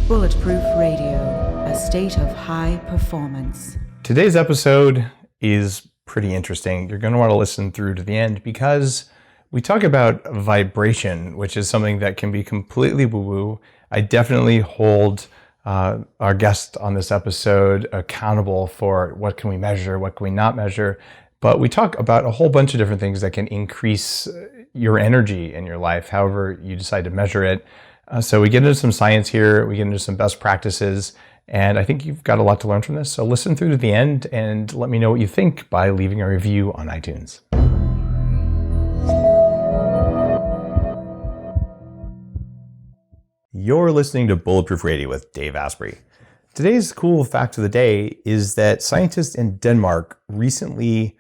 Bulletproof Radio, a state of high performance. Today's episode is pretty interesting. You're going to want to listen through to the end because we talk about vibration, which is something that can be completely woo-woo. I definitely hold our guest on this episode accountable for what can we measure, what can we not measure. But we talk about a whole bunch of different things that can increase your energy in your life, however you decide to measure it. So we get into some science here, we get into some best practices, and I think you've got a lot to learn from this. So listen through to the end and let me know what you think by leaving a review on iTunes. You're listening to Bulletproof Radio with Dave Asprey. Today's cool fact of the day is that scientists in Denmark recently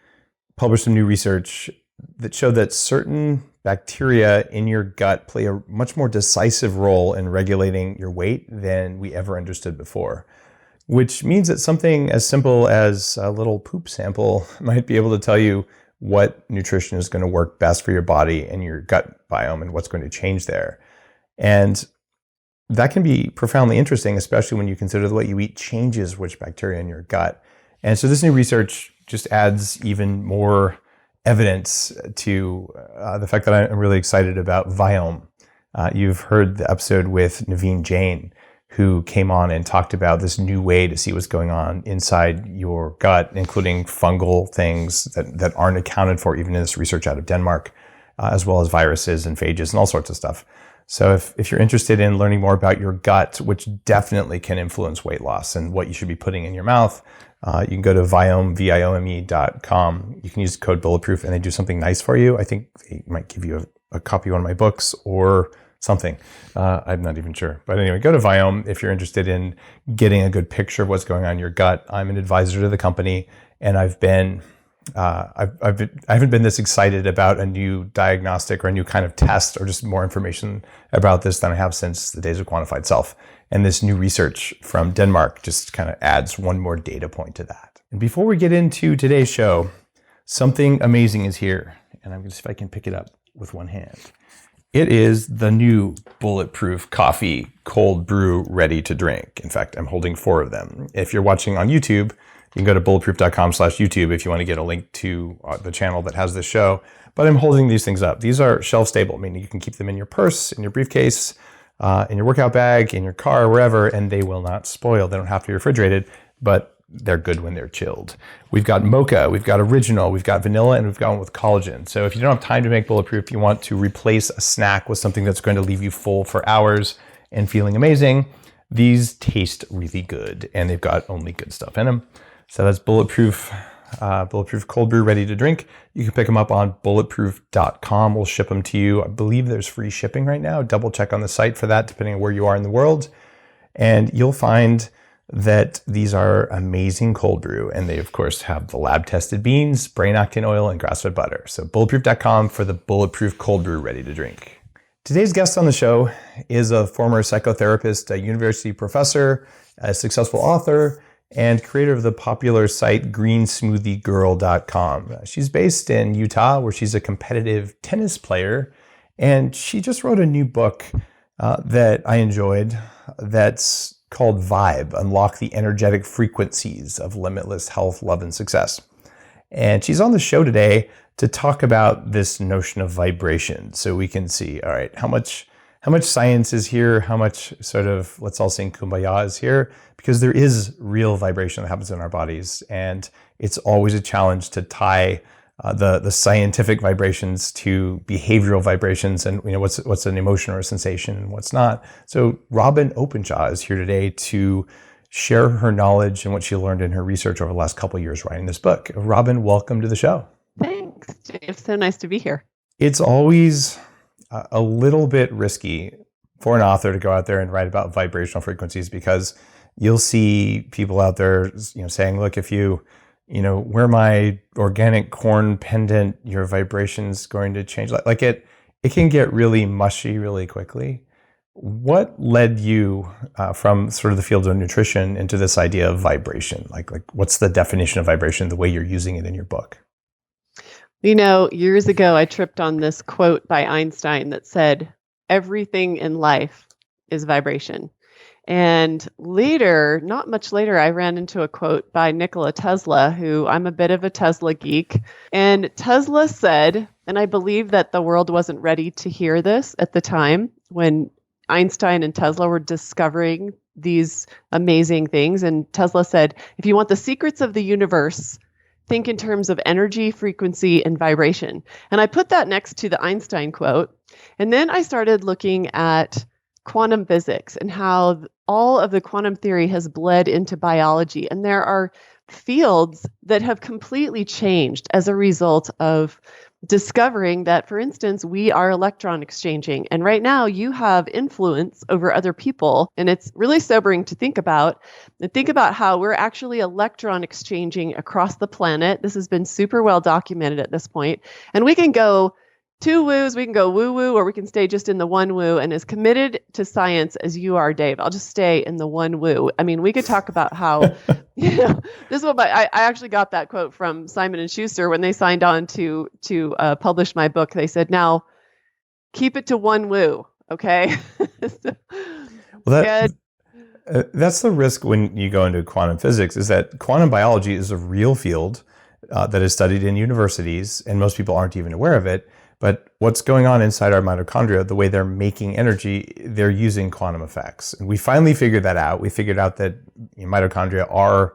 published some new research that showed that certain bacteria in your gut play a much more decisive role in regulating your weight than we ever understood before, which means that something as simple as a little poop sample might be able to tell you what nutrition is going to work best for your body and your gut biome and what's going to change there. And that can be profoundly interesting, especially when you consider the way you eat changes which bacteria in your gut. And so this new research just adds even more evidence to the fact that I'm really excited about Viome. You've heard the episode with Naveen Jain, who came on and talked about this new way to see what's going on inside your gut, including fungal things that aren't accounted for even in this research out of Denmark, as well as viruses and phages and all sorts of stuff. So if you're interested in learning more about your gut, which definitely can influence weight loss and what you should be putting in your mouth, you can go to viome.com. You can use the code Bulletproof and they do something nice for you. I think they might give you a copy of one of my books or something. I'm not even sure. But anyway, go to Viome if you're interested in getting a good picture of what's going on in your gut. I'm an advisor to the company, and I haven't been this excited about a new diagnostic or a new kind of test or just more information about this than I have since the days of Quantified Self. And this new research from Denmark just kind of adds one more data point to that. And before we get into today's show, something amazing is here. And I'm going to see if I can pick it up with one hand. It is the new Bulletproof coffee cold brew ready to drink. In fact, I'm holding 4 of them. If you're watching on YouTube, you can go to bulletproof.com/YouTube if you want to get a link to the channel that has this show. But I'm holding these things up. These are shelf stable, meaning you can keep them in your purse, in your briefcase, in your workout bag, in your car, wherever, and they will not spoil. They don't have to be refrigerated, but they're good when they're chilled. We've got mocha, we've got original, we've got vanilla, and we've got one with collagen. So if you don't have time to make Bulletproof, you want to replace a snack with something that's going to leave you full for hours and feeling amazing, these taste really good, and they've got only good stuff in them. So that's Bulletproof cold brew ready to drink. You can pick them up on bulletproof.com. We'll ship them to you. I believe there's free shipping right now. Double check on the site for that, depending on where you are in the world. And you'll find that these are amazing cold brew. And they, of course, have the lab-tested beans, brain octane oil, and grass-fed butter. So bulletproof.com for the Bulletproof cold brew ready to drink. Today's guest on the show is a former psychotherapist, a university professor, a successful author, and creator of the popular site greensmoothiegirl.com. She's based in Utah, where she's a competitive tennis player, and she just wrote a new book that I enjoyed that's called Vibe, Unlock the Energetic Frequencies of Limitless Health, Love, and Success. And she's on the show today to talk about this notion of vibration, so we can see, all right, how much science is here, how much sort of, let's all sing Kumbaya is here, because there is real vibration that happens in our bodies. And it's always a challenge to tie the scientific vibrations to behavioral vibrations and what's an emotion or a sensation and what's not. So Robyn Openshaw is here today to share her knowledge and what she learned in her research over the last couple of years writing this book. Robyn, welcome to the show. Thanks, Dave. So nice to be here. It's always a little bit risky for an author to go out there and write about vibrational frequencies, because you'll see people out there, saying, look, if you wear my organic corn pendant, your vibration's going to change. Like it can get really mushy really quickly. What led you from sort of the field of nutrition into this idea of vibration? Like what's the definition of vibration, the way you're using it in your book? Years ago, I tripped on this quote by Einstein that said, everything in life is vibration. And later, not much later, I ran into a quote by Nikola Tesla, who I'm a bit of a Tesla geek. And Tesla said, and I believe that the world wasn't ready to hear this at the time when Einstein and Tesla were discovering these amazing things. And Tesla said, if you want the secrets of the universe, think in terms of energy, frequency, and vibration. And I put that next to the Einstein quote. And then I started looking at quantum physics and how all of the quantum theory has bled into biology. And there are fields that have completely changed as a result of discovering that, for instance, we are electron exchanging. And right now you have influence over other people. And it's really sobering to think about. And think about how we're actually electron exchanging across the planet. This has been super well documented at this point. And we can go two woos, we can go woo-woo, or we can stay just in the one woo. And as committed to science as you are, Dave, I'll just stay in the one woo. I mean, we could talk about how, this is what I actually got that quote from Simon & Schuster when they signed on to publish my book. They said, now, keep it to one woo, okay? Well, that's the risk when you go into quantum physics, is that quantum biology is a real field that is studied in universities, and most people aren't even aware of it. But what's going on inside our mitochondria, the way they're making energy, they're using quantum effects. And we finally figured that out. We figured out that mitochondria are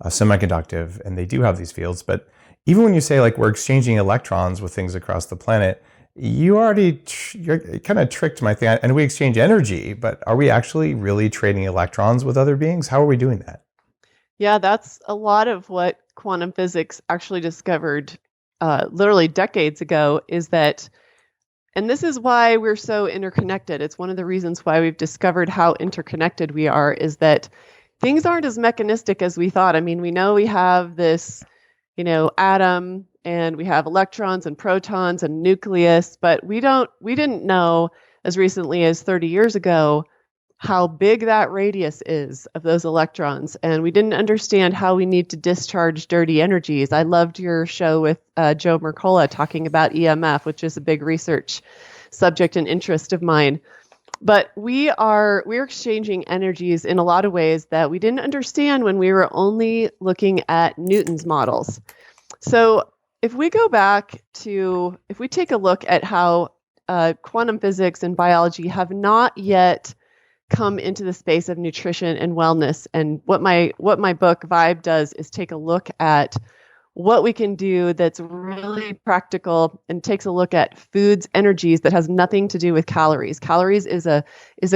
semiconductive, and they do have these fields. But even when you say like we're exchanging electrons with things across the planet, you're kind of tricked my thing. And we exchange energy, but are we actually really trading electrons with other beings? How are we doing that? Yeah, that's a lot of what quantum physics actually discovered literally decades ago, is that, and this is why we're so interconnected. It's one of the reasons why we've discovered how interconnected we are, is that things aren't as mechanistic as we thought. I mean, we know we have this, atom, and we have electrons and protons and nucleus, but we didn't know as recently as 30 years ago how big that radius is of those electrons. And we didn't understand how we need to discharge dirty energies. I loved your show with Joe Mercola talking about EMF, which is a big research subject and interest of mine. But we're exchanging energies in a lot of ways that we didn't understand when we were only looking at Newton's models. So if we take a look at how quantum physics and biology have not yet come into the space of nutrition and wellness. And what my book Vibe does is take a look at what we can do that's really practical, and takes a look at foods, energies that has nothing to do with calories. Calories is a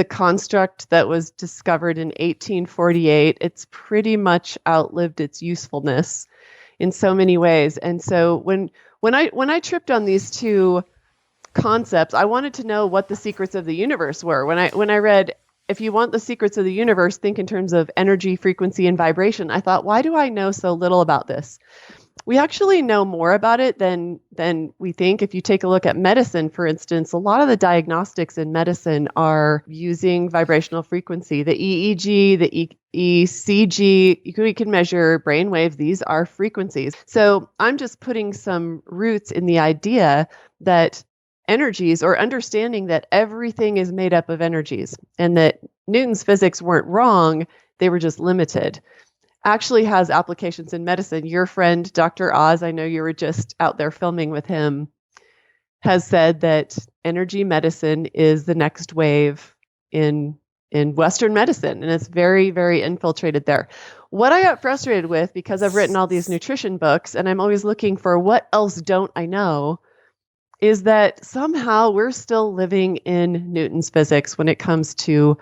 construct that was discovered in 1848. It's pretty much outlived its usefulness in so many ways. And so when I tripped on these two concepts, I wanted to know what the secrets of the universe were. When I read, if you want the secrets of the universe, think in terms of energy, frequency, and vibration, I thought, why do I know so little about this? We actually know more about it than we think. If you take a look at medicine, for instance, a lot of the diagnostics in medicine are using vibrational frequency. The EEG, the ECG, we can measure brain waves. These are frequencies. So I'm just putting some roots in the idea that energies, or understanding that everything is made up of energies, and that Newton's physics weren't wrong, they were just limited, actually has applications in medicine. Your friend, Dr. Oz, I know you were just out there filming with him, has said that energy medicine is the next wave in Western medicine, and it's very, very infiltrated there. What I got frustrated with, because I've written all these nutrition books, and I'm always looking for what else don't I know, is that somehow we're still living in Newton's physics when it comes to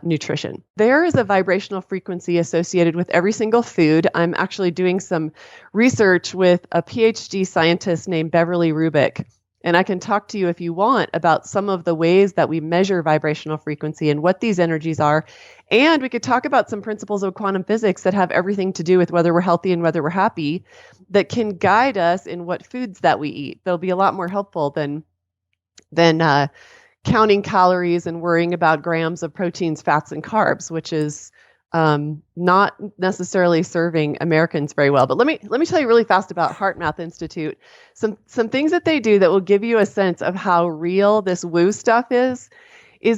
nutrition. There is a vibrational frequency associated with every single food. I'm actually doing some research with a PhD scientist named Beverly Rubik, and I can talk to you if you want about some of the ways that we measure vibrational frequency and what these energies are. And we could talk about some principles of quantum physics that have everything to do with whether we're healthy and whether we're happy, that can guide us in what foods that we eat. They'll be a lot more helpful than counting calories and worrying about grams of proteins, fats, and carbs, which is not necessarily serving Americans very well. But let me tell you really fast about HeartMath Institute. Some things that they do that will give you a sense of how real this woo stuff is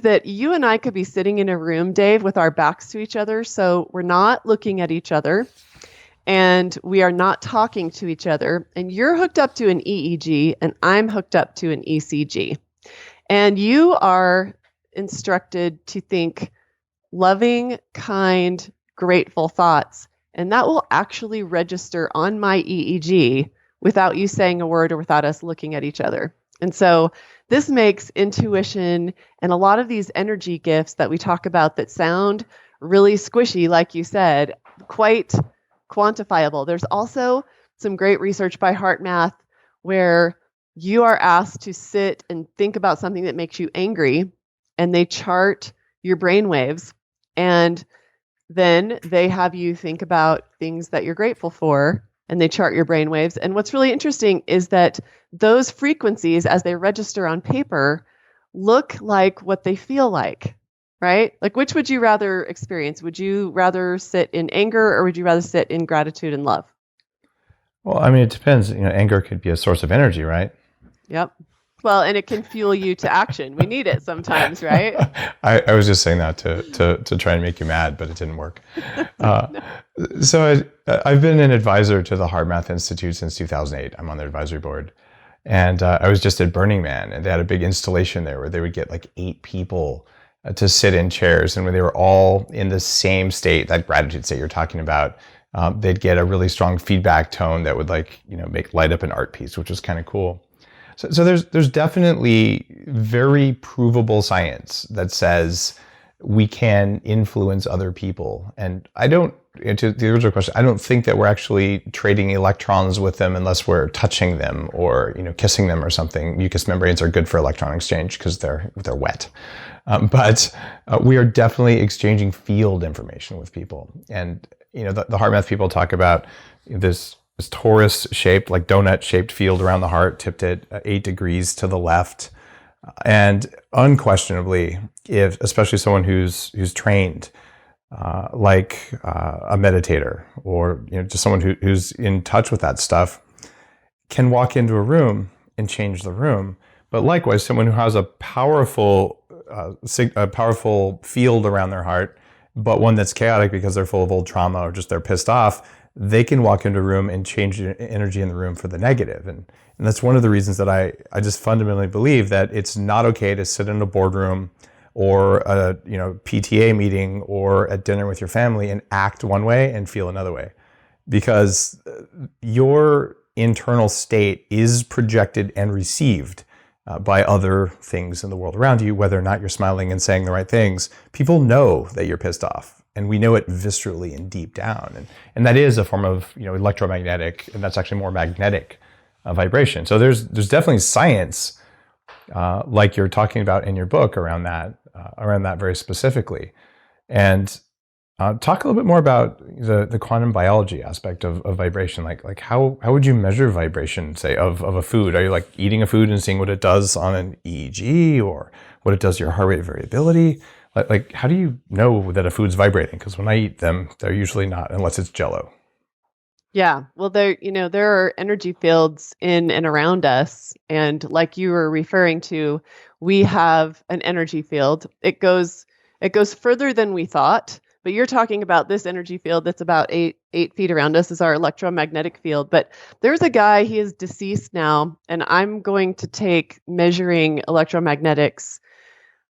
that you and I could be sitting in a room, Dave, with our backs to each other. So we're not looking at each other and we are not talking to each other. And you're hooked up to an EEG and I'm hooked up to an ECG. And you are instructed to think loving, kind, grateful thoughts. And that will actually register on my EEG without you saying a word or without us looking at each other. And so this makes intuition and a lot of these energy gifts that we talk about that sound really squishy, like you said, quite quantifiable. There's also some great research by HeartMath where you are asked to sit and think about something that makes you angry, and they chart your brain waves, and then they have you think about things that you're grateful for, and they chart your brain waves. And what's really interesting is that those frequencies, as they register on paper, look like what they feel like, right? Like, which would you rather experience? Would you rather sit in anger or would you rather sit in gratitude and love? Well, I mean, it depends. Anger could be a source of energy, right? Yep. Well, and it can fuel you to action. We need it sometimes, right? I was just saying that to try and make you mad, but it didn't work. So I've been an advisor to the HeartMath Institute since 2008. I'm on their advisory board. And I was just at Burning Man, and they had a big installation there where they would get like 8 people to sit in chairs. And when they were all in the same state, that gratitude state you're talking about, they'd get a really strong feedback tone that would make light up an art piece, which was kind of cool. So there's definitely very provable science that says we can influence other people. And to the original question, I don't think that we're actually trading electrons with them unless we're touching them or kissing them or something. Mucous membranes are good for electron exchange because they're wet. But we are definitely exchanging field information with people. And the HeartMath people talk about this torus shaped, like donut shaped field around the heart, tipped at 8 degrees to the left. And unquestionably, especially someone who's trained, like a meditator or just someone who's in touch with that stuff, can walk into a room and change the room. But likewise, someone who has a powerful field around their heart, but one that's chaotic because they're full of old trauma or just they're pissed off, they can walk into a room and change the energy in the room for the negative. And that's one of the reasons that I just fundamentally believe that it's not okay to sit in a boardroom or a PTA meeting or at dinner with your family and act one way and feel another way, because your internal state is projected and received by other things in the world around you. Whether or not you're smiling and saying the right things, people know that you're pissed off. And we know it viscerally and deep down. And that is a form of electromagnetic, and that's actually more magnetic vibration. So there's definitely science, like you're talking about in your book, around that very specifically. And talk a little bit more about the quantum biology aspect of vibration. Like how would you measure vibration, say, of a food? Are you like eating a food and seeing what it does on an EEG, or what it does to your heart rate variability? Like, how do you know that a food's vibrating? Because when I eat them, they're usually not, unless it's Jell-O. Yeah, well, there are energy fields in and around us, and like you were referring to, we have an energy field. It goes further than we thought. But you're talking about this energy field that's about 8 feet around us is our electromagnetic field. But there's a guy, he is deceased now, and I'm going to take measuring electromagnetics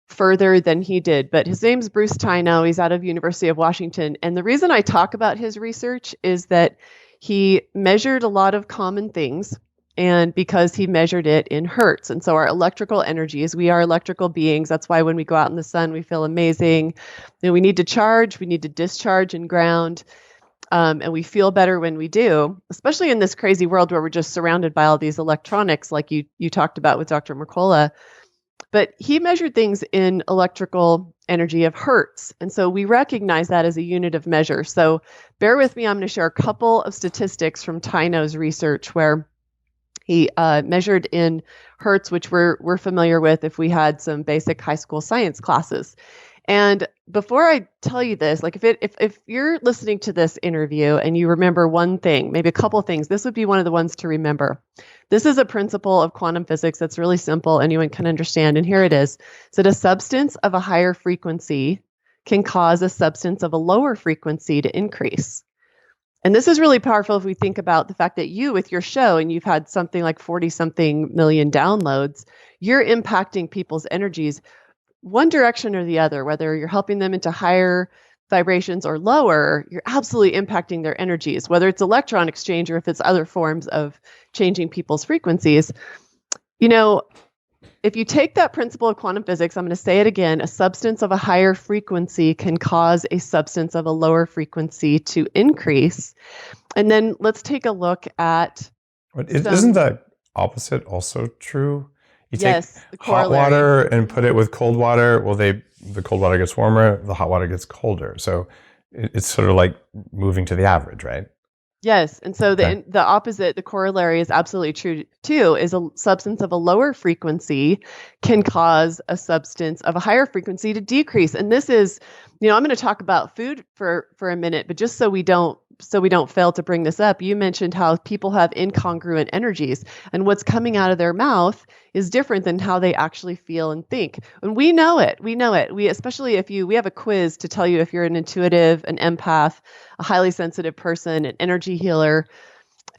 further than he did. But his name's Bruce Tynow. He's out of University of Washington. And the reason I talk about his research is that he measured a lot of common things, and because he measured it in hertz. And so our electrical energies, we are electrical beings. That's why when we go out in the sun, we feel amazing. And we need to charge, we need to discharge and ground. And we feel better when we do, especially in this crazy world where we're just surrounded by all these electronics, like you talked about with Dr. Mercola. But he measured things in electrical energy of hertz. And so we recognize that as a unit of measure. So bear with me, I'm going to share a couple of statistics from Tynow's research where he measured in hertz, which we're familiar with if we had some basic high school science classes. And before I tell you this, like if you're listening to this interview and you remember one thing, maybe a couple of things, this would be one of the ones to remember. This is a principle of quantum physics that's really simple, anyone can understand. And here it is. So that a substance of a higher frequency can cause a substance of a lower frequency to increase. And this is really powerful if we think about the fact that you, with your show, and you've had something like 40 something million downloads, you're impacting people's energies one direction or the other, whether you're helping them into higher vibrations or lower, you're absolutely impacting their energies, whether it's electron exchange or if it's other forms of changing people's frequencies. You know, if you take that principle of quantum physics, I'm going to say it again, a substance of a higher frequency can cause a substance of a lower frequency to increase. And then let's take a look at... Isn't the opposite also true? You yes, take hot water and put it with cold water. Well, the cold water gets warmer, the hot water gets colder. So it's sort of like moving to the average, right? Yes. And so the opposite, the corollary is absolutely true too, is a substance of a lower frequency can cause a substance of a higher frequency to decrease. And this is, I'm going to talk about food for a minute, but just so we don't fail to bring this up, you mentioned how people have incongruent energies and what's coming out of their mouth is different than how they actually feel and think. And we know it. We, especially if we have a quiz to tell you if you're an intuitive, an empath, a highly sensitive person, an energy healer,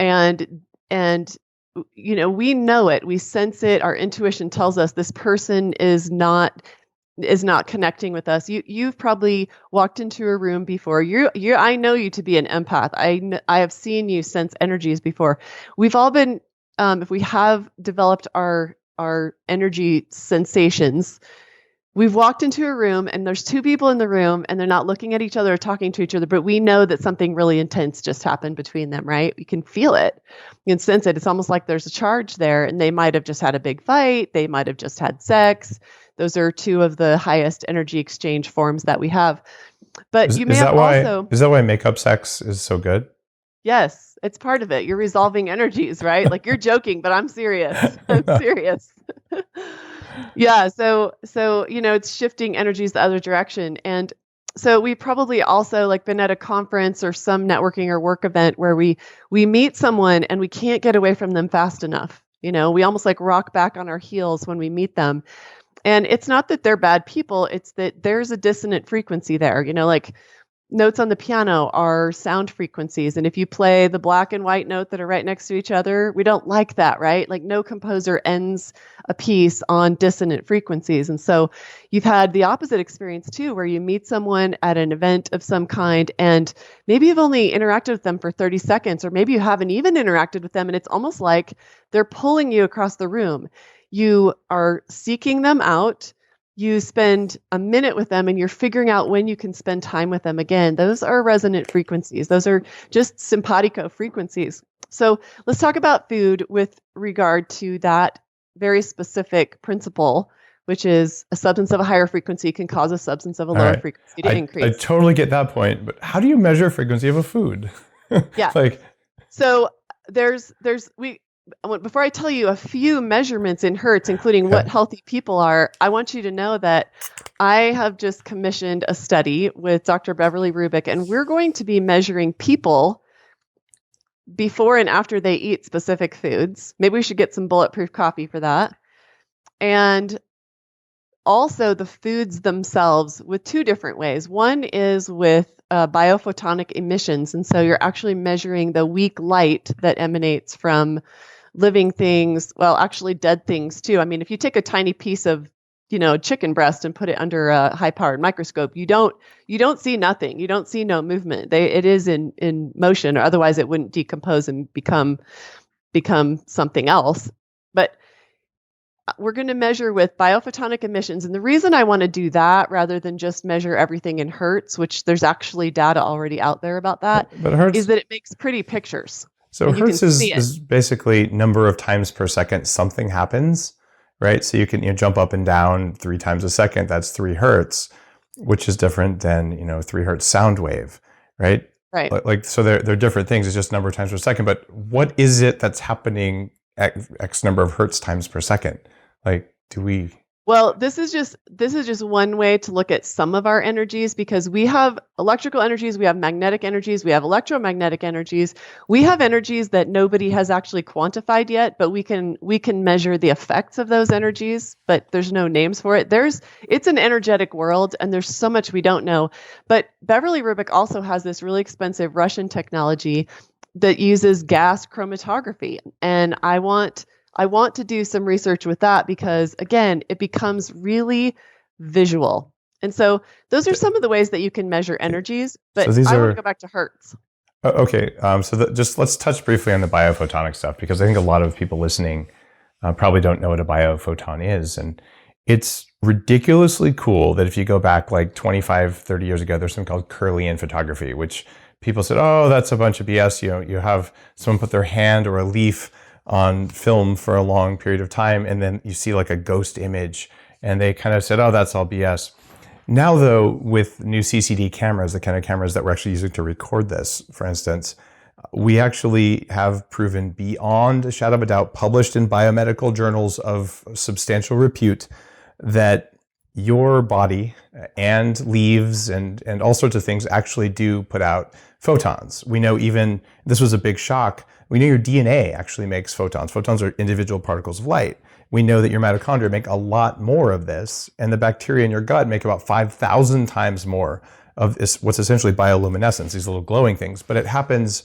and we know it. We sense it. Our intuition tells us this person is not connecting with us. You've probably walked into a room before. I know you to be an empath. I have seen you sense energies before. We've all been, if we have developed our energy sensations, we've walked into a room and there's two people in the room and they're not looking at each other or talking to each other, but we know that something really intense just happened between them, right? We can feel it. You can sense it. It's almost like there's a charge there and they might have just had a big fight. They might have just had sex. Those are two of the highest energy exchange forms that we have. But you may have also... Is that why makeup sex is so good? Yes, it's part of it. You're resolving energies, right? Like you're joking, but I'm serious. I'm serious. Yeah. So, it's shifting energies the other direction. And so we probably also been at a conference or some networking or work event where we meet someone and we can't get away from them fast enough. We almost rock back on our heels when we meet them. And it's not that they're bad people. It's that there's a dissonant frequency there, notes on the piano are sound frequencies. And if you play the black and white note that are right next to each other, we don't like that, right? No composer ends a piece on dissonant frequencies. And so you've had the opposite experience too, where you meet someone at an event of some kind, and maybe you've only interacted with them for 30 seconds, or maybe you haven't even interacted with them. And it's almost like they're pulling you across the room. You are seeking them out. You spend a minute with them and you're figuring out when you can spend time with them again. Those are resonant frequencies. Those are just simpatico frequencies. So let's talk about food with regard to that very specific principle, which is a substance of a higher frequency can cause a substance of a lower frequency to increase. I totally get that point, but how do you measure frequency of a food? Yeah. So before I tell you a few measurements in hertz, including what healthy people are, I want you to know that I have just commissioned a study with Dr. Beverly Rubik, and we're going to be measuring people before and after they eat specific foods. Maybe we should get some Bulletproof coffee for that. And also the foods themselves with two different ways. One is with biophotonic emissions. And so you're actually measuring the weak light that emanates from living things, well, actually dead things too. I mean, if you take a tiny piece of, chicken breast and put it under a high-powered microscope, you don't see nothing. You don't see no movement. It is in motion, or otherwise it wouldn't decompose and become something else. But we're going to measure with biophotonic emissions. And the reason I want to do that rather than just measure everything in hertz, which there's actually data already out there about that, but hertz, is that it makes pretty pictures. So hertz is basically number of times per second something happens, right? So you can jump up and down 3 times a second. That's 3 hertz, which is different than 3 hertz sound wave, right? Right. So they're different things. It's just number of times per second. But what is it that's happening at X number of hertz times per second? Do we? Well, this is just one way to look at some of our energies, because we have electrical energies, we have magnetic energies, we have electromagnetic energies. We have energies that nobody has actually quantified yet, but we can measure the effects of those energies, but there's no names for it. It's an energetic world, and there's so much we don't know. But Beverly Rubik also has this really expensive Russian technology that uses gas chromatography, and I want to do some research with that, because again, it becomes really visual. And so those are some of the ways that you can measure energies, but I want to go back to hertz. Okay. Just let's touch briefly on the biophotonic stuff, because I think a lot of people listening probably don't know what a biophoton is. And it's ridiculously cool that if you go back like 25, 30 years ago, there's something called Kirlian photography, which people said, oh, that's a bunch of BS. You have someone put their hand or a leaf on film for a long period of time, and then you see like a ghost image, and they kind of said, oh, that's all BS. Now though, with new CCD cameras, the kind of cameras that we're actually using to record this, for instance, we actually have proven beyond a shadow of a doubt, published in biomedical journals of substantial repute, that your body and leaves and all sorts of things actually do put out photons. We know, even, this was a big shock, we know your DNA actually makes photons. Photons are individual particles of light. We know that your mitochondria make a lot more of this, and the bacteria in your gut make about 5,000 times more of this, what's essentially bioluminescence, these little glowing things. But it happens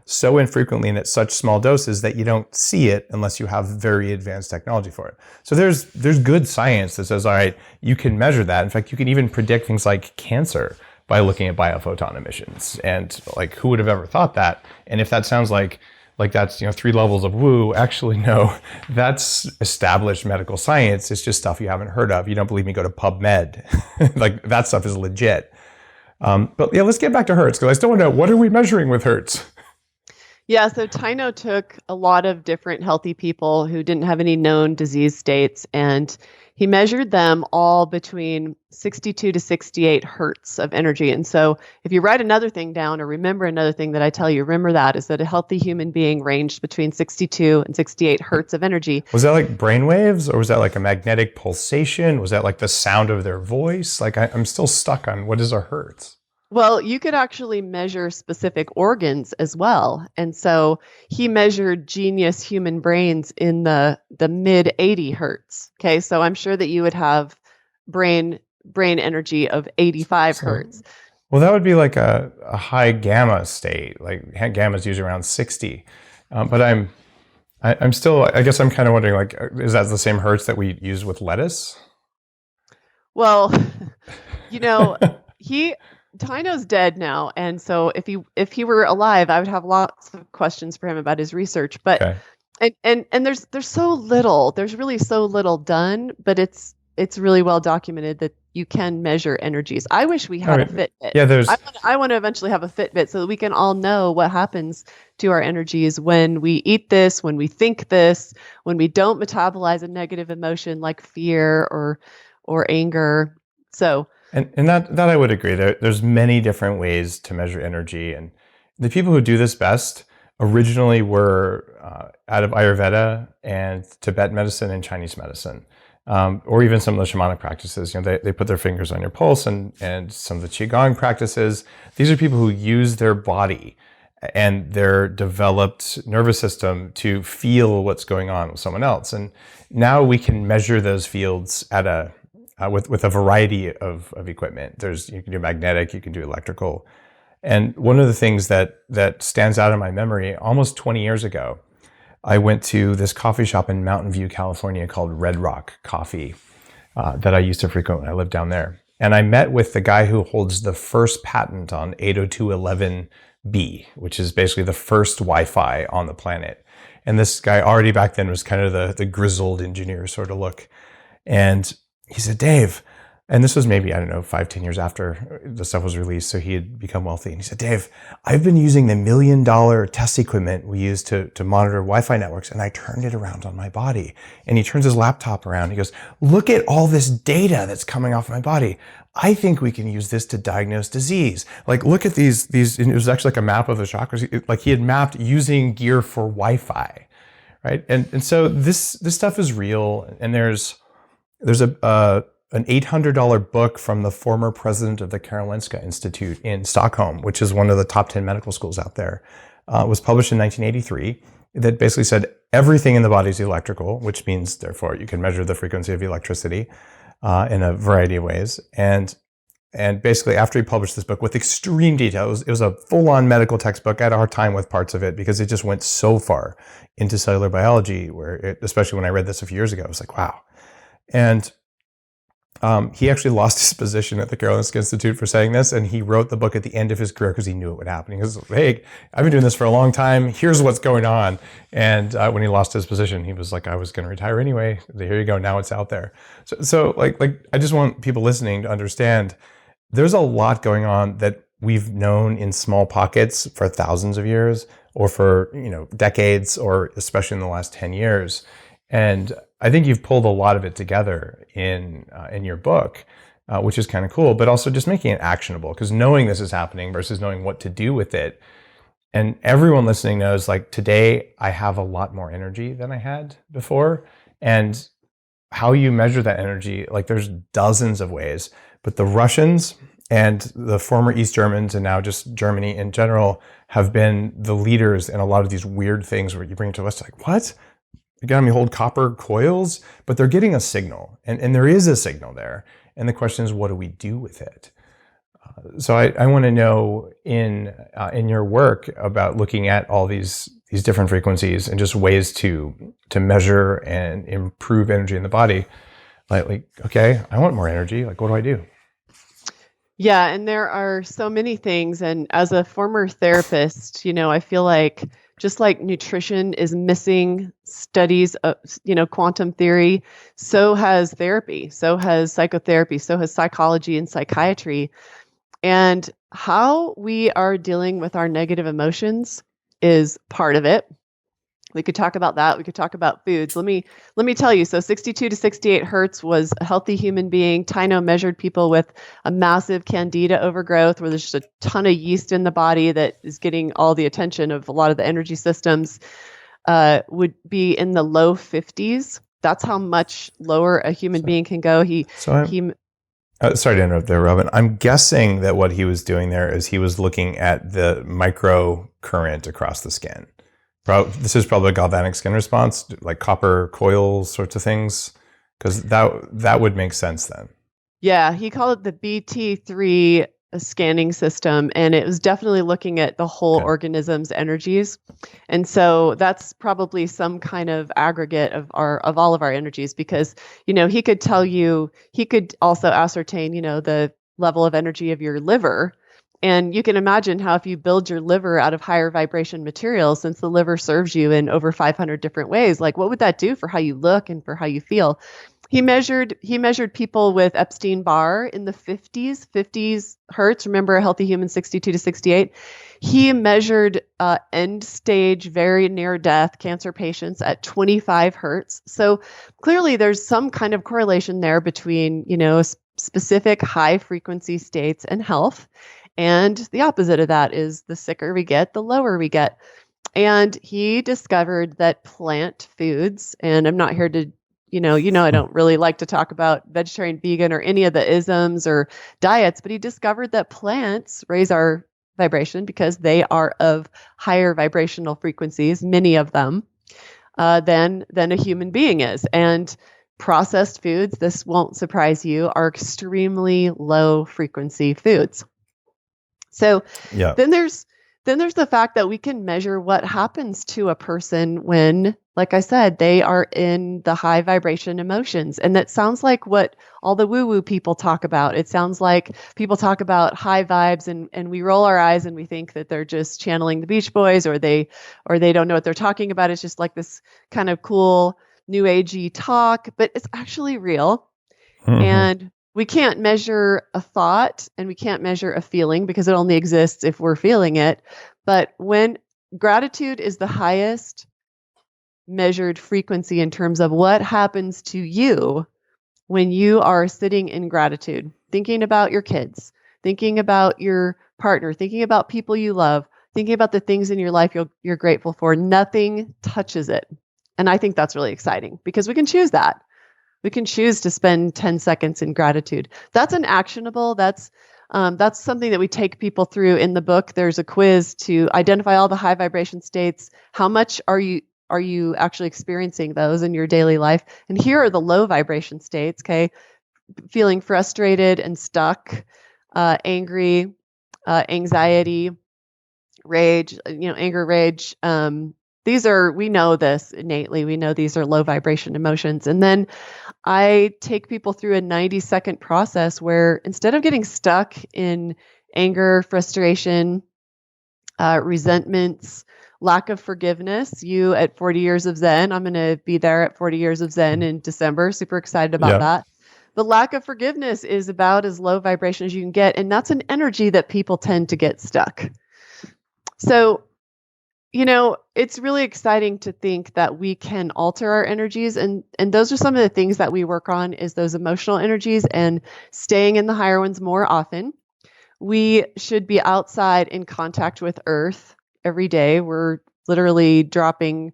so infrequently and at such small doses that you don't see it unless you have very advanced technology for it. So there's good science that says, all right, you can measure that. In fact, you can even predict things like cancer by looking at biophoton emissions. And like, who would have ever thought that? And if that sounds like that's 3 levels of woo, actually no, that's established medical science. It's just stuff you haven't heard of. You don't believe me, go to PubMed. Like, that stuff is legit. But yeah, let's get back to hertz, because I still want to know, what are we measuring with hertz? Yeah, so Tyno took a lot of different healthy people who didn't have any known disease states, and he measured them all between 62 to 68 hertz of energy. And so if you write another thing down, or remember another thing that I tell you, remember that, is that a healthy human being ranged between 62 and 68 hertz of energy. Was that like brainwaves, or was that like a magnetic pulsation? Was that like the sound of their voice? Like, I'm still stuck on, what is a hertz? Well, you could actually measure specific organs as well. And so he measured genius human brains in the mid 80 hertz. Okay, so I'm sure that you would have brain energy of 85 hertz. Well, that would be like a high gamma state. Like, gamma is usually around 60. But I'm still, I guess I'm kind of wondering, like, is that the same hertz that we use with lettuce? Well, Tyno's dead now, and so if he were alive, I would have lots of questions for him about his research. But okay. and there's really so little done, but it's really well documented that you can measure energies. I wish we had a Fitbit. Yeah, I want to eventually have a Fitbit so that we can all know what happens to our energies when we eat this, when we think this, when we don't metabolize a negative emotion like fear or anger. So. And that I would agree. There's many different ways to measure energy, and the people who do this best originally were out of Ayurveda and Tibetan medicine and Chinese medicine, or even some of the shamanic practices. They put their fingers on your pulse, and some of the qigong practices. These are people who use their body and their developed nervous system to feel what's going on with someone else. And now we can measure those fields at with a variety of equipment. You can do magnetic, you can do electrical. And one of the things that stands out in my memory, almost 20 years ago, I went to this coffee shop in Mountain View, California called Red Rock Coffee that I used to frequent when I lived down there. And I met with the guy who holds the first patent on 802.11b, which is basically the first Wi-Fi on the planet. And this guy already back then was kind of the grizzled engineer sort of look. And he said, Dave, and this was maybe, 5-10 years after the stuff was released, so he had become wealthy. And he said, Dave, I've been using the $1 million test equipment we use to monitor Wi-Fi networks, and I turned it around on my body. And he turns his laptop around. He goes, look at all this data that's coming off my body. I think we can use this to diagnose disease. Like, look at these, and it was actually like a map of the chakras. Like, he had mapped using gear for Wi-Fi, right? And so this stuff is real, and there's there's an $800 book from the former president of the Karolinska Institute in Stockholm, which is one of the top 10 medical schools out there. It was published in 1983 that basically said everything in the body is electrical, which means therefore you can measure the frequency of electricity in a variety of ways. And basically, after he published this book with extreme details, it was a full-on medical textbook. I had a hard time with parts of it because it just went so far into cellular biology, especially when I read this a few years ago, I was like, wow. And he actually lost his position at the Karolinska Institute for saying this, and he wrote the book at the end of his career because he knew it would happen. He goes, hey, I've been doing this for a long time. Here's what's going on. And when he lost his position, he was like, I was going to retire anyway. Here you go. Now it's out there. So like I just want people listening to understand there's a lot going on that we've known in small pockets for thousands of years or for decades, or especially in the last 10 years. And I think you've pulled a lot of it together in your book, which is kind of cool, but also just making it actionable, because knowing this is happening versus knowing what to do with it. And everyone listening knows, like, today I have a lot more energy than I had before. And how you measure that energy, like, there's dozens of ways, but the Russians and the former East Germans, and now just Germany in general, have been the leaders in a lot of these weird things where you bring it to us like, what? You got me hold copper coils, but they're getting a signal, and there is a signal there. And the question is, what do we do with it? So I want to know in your work about looking at all these different frequencies and just ways to measure and improve energy in the body. Like, okay, I want more energy. Like, what do I do? Yeah, and there are so many things. And as a former therapist, I feel like just like nutrition is missing studies of, quantum theory, so has therapy, so has psychotherapy, so has psychology and psychiatry. And how we are dealing with our negative emotions is part of it. We could talk about that. We could talk about foods. Let me tell you. So 62 to 68 hertz was a healthy human being. Tyno measured people with a massive candida overgrowth, where there's just a ton of yeast in the body that is getting all the attention of a lot of the energy systems. Would be in the low 50s. That's how much lower a human being can go. Sorry to interrupt there, Robyn. I'm guessing that what he was doing there is he was looking at the micro current across the skin. This is probably a galvanic skin response, like copper coils sorts of things, because that would make sense then. Yeah, he called it the BT3 scanning system, and it was definitely looking at the whole organism's energies. And so that's probably some kind of aggregate of all of our energies, because he could tell you, he could also ascertain the level of energy of your liver. And you can imagine how if you build your liver out of higher vibration materials, since the liver serves you in over 500 different ways, like, what would that do for how you look and for how you feel? He measured people with Epstein-Barr in the 50s hertz. Remember, a healthy human, 62 to 68. He measured end stage, very near death cancer patients at 25 hertz. So clearly there's some kind of correlation there between, specific high frequency states and health. And the opposite of that is the sicker we get, the lower we get. And he discovered that plant foods, and I'm not here to, I don't really like to talk about vegetarian, vegan, or any of the isms or diets, but he discovered that plants raise our vibration because they are of higher vibrational frequencies, many of them, than a human being is. And processed foods, this won't surprise you, are extremely low frequency foods. So then there's the fact that we can measure what happens to a person when, like I said, they are in the high vibration emotions. And that sounds like what all the woo-woo people talk about. It sounds like people talk about high vibes, and we roll our eyes and we think that they're just channeling the Beach Boys, or they don't know what they're talking about. It's just like this kind of cool new agey talk, but it's actually real. Mm-hmm. And we can't measure a thought and we can't measure a feeling because it only exists if we're feeling it. But when gratitude is the highest measured frequency in terms of what happens to you when you are sitting in gratitude, thinking about your kids, thinking about your partner, thinking about people you love, thinking about the things in your life you're grateful for, nothing touches it. And I think that's really exciting because we can choose that. We can choose to spend 10 seconds in gratitude. That's an actionable. That's something that we take people through in the book. There's a quiz to identify all the high vibration states. How much are you actually experiencing those in your daily life? And here are the low vibration states. Okay, feeling frustrated and stuck, angry, anxiety, rage. Anger, rage. We know this innately. We know these are low vibration emotions. And then I take people through a 90-second process where instead of getting stuck in anger, frustration, resentments, lack of forgiveness, you at 40 years of Zen, I'm going to be there at 40 years of Zen in December. Super excited about that. The lack of forgiveness is about as low vibration as you can get. And that's an energy that people tend to get stuck. So, it's really exciting to think that we can alter our energies. And those are some of the things that we work on is those emotional energies and staying in the higher ones more often. We should be outside in contact with Earth every day. We're literally dropping,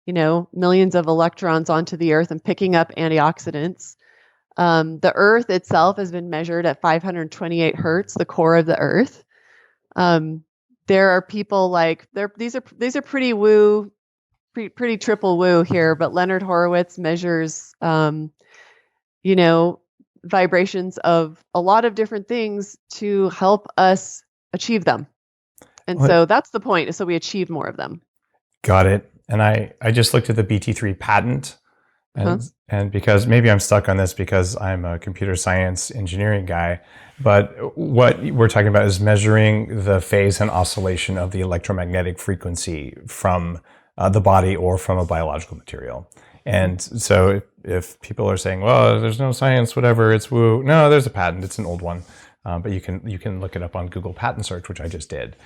millions of electrons onto the Earth and picking up antioxidants. The Earth itself has been measured at 528 hertz, the core of the Earth. There are people these are pretty woo, pretty triple woo here, but Leonard Horowitz measures, vibrations of a lot of different things to help us achieve them. And so that's the point, is so we achieve more of them. Got it. And I just looked at the BT3 patent and because maybe I'm stuck on this because I'm a computer science engineering guy, but what we're talking about is measuring the phase and oscillation of the electromagnetic frequency from the body or from a biological material. And so if people are saying, well, there's no science, whatever, it's woo. No, there's a patent. It's an old one. But you can look it up on Google patent search, which I just did.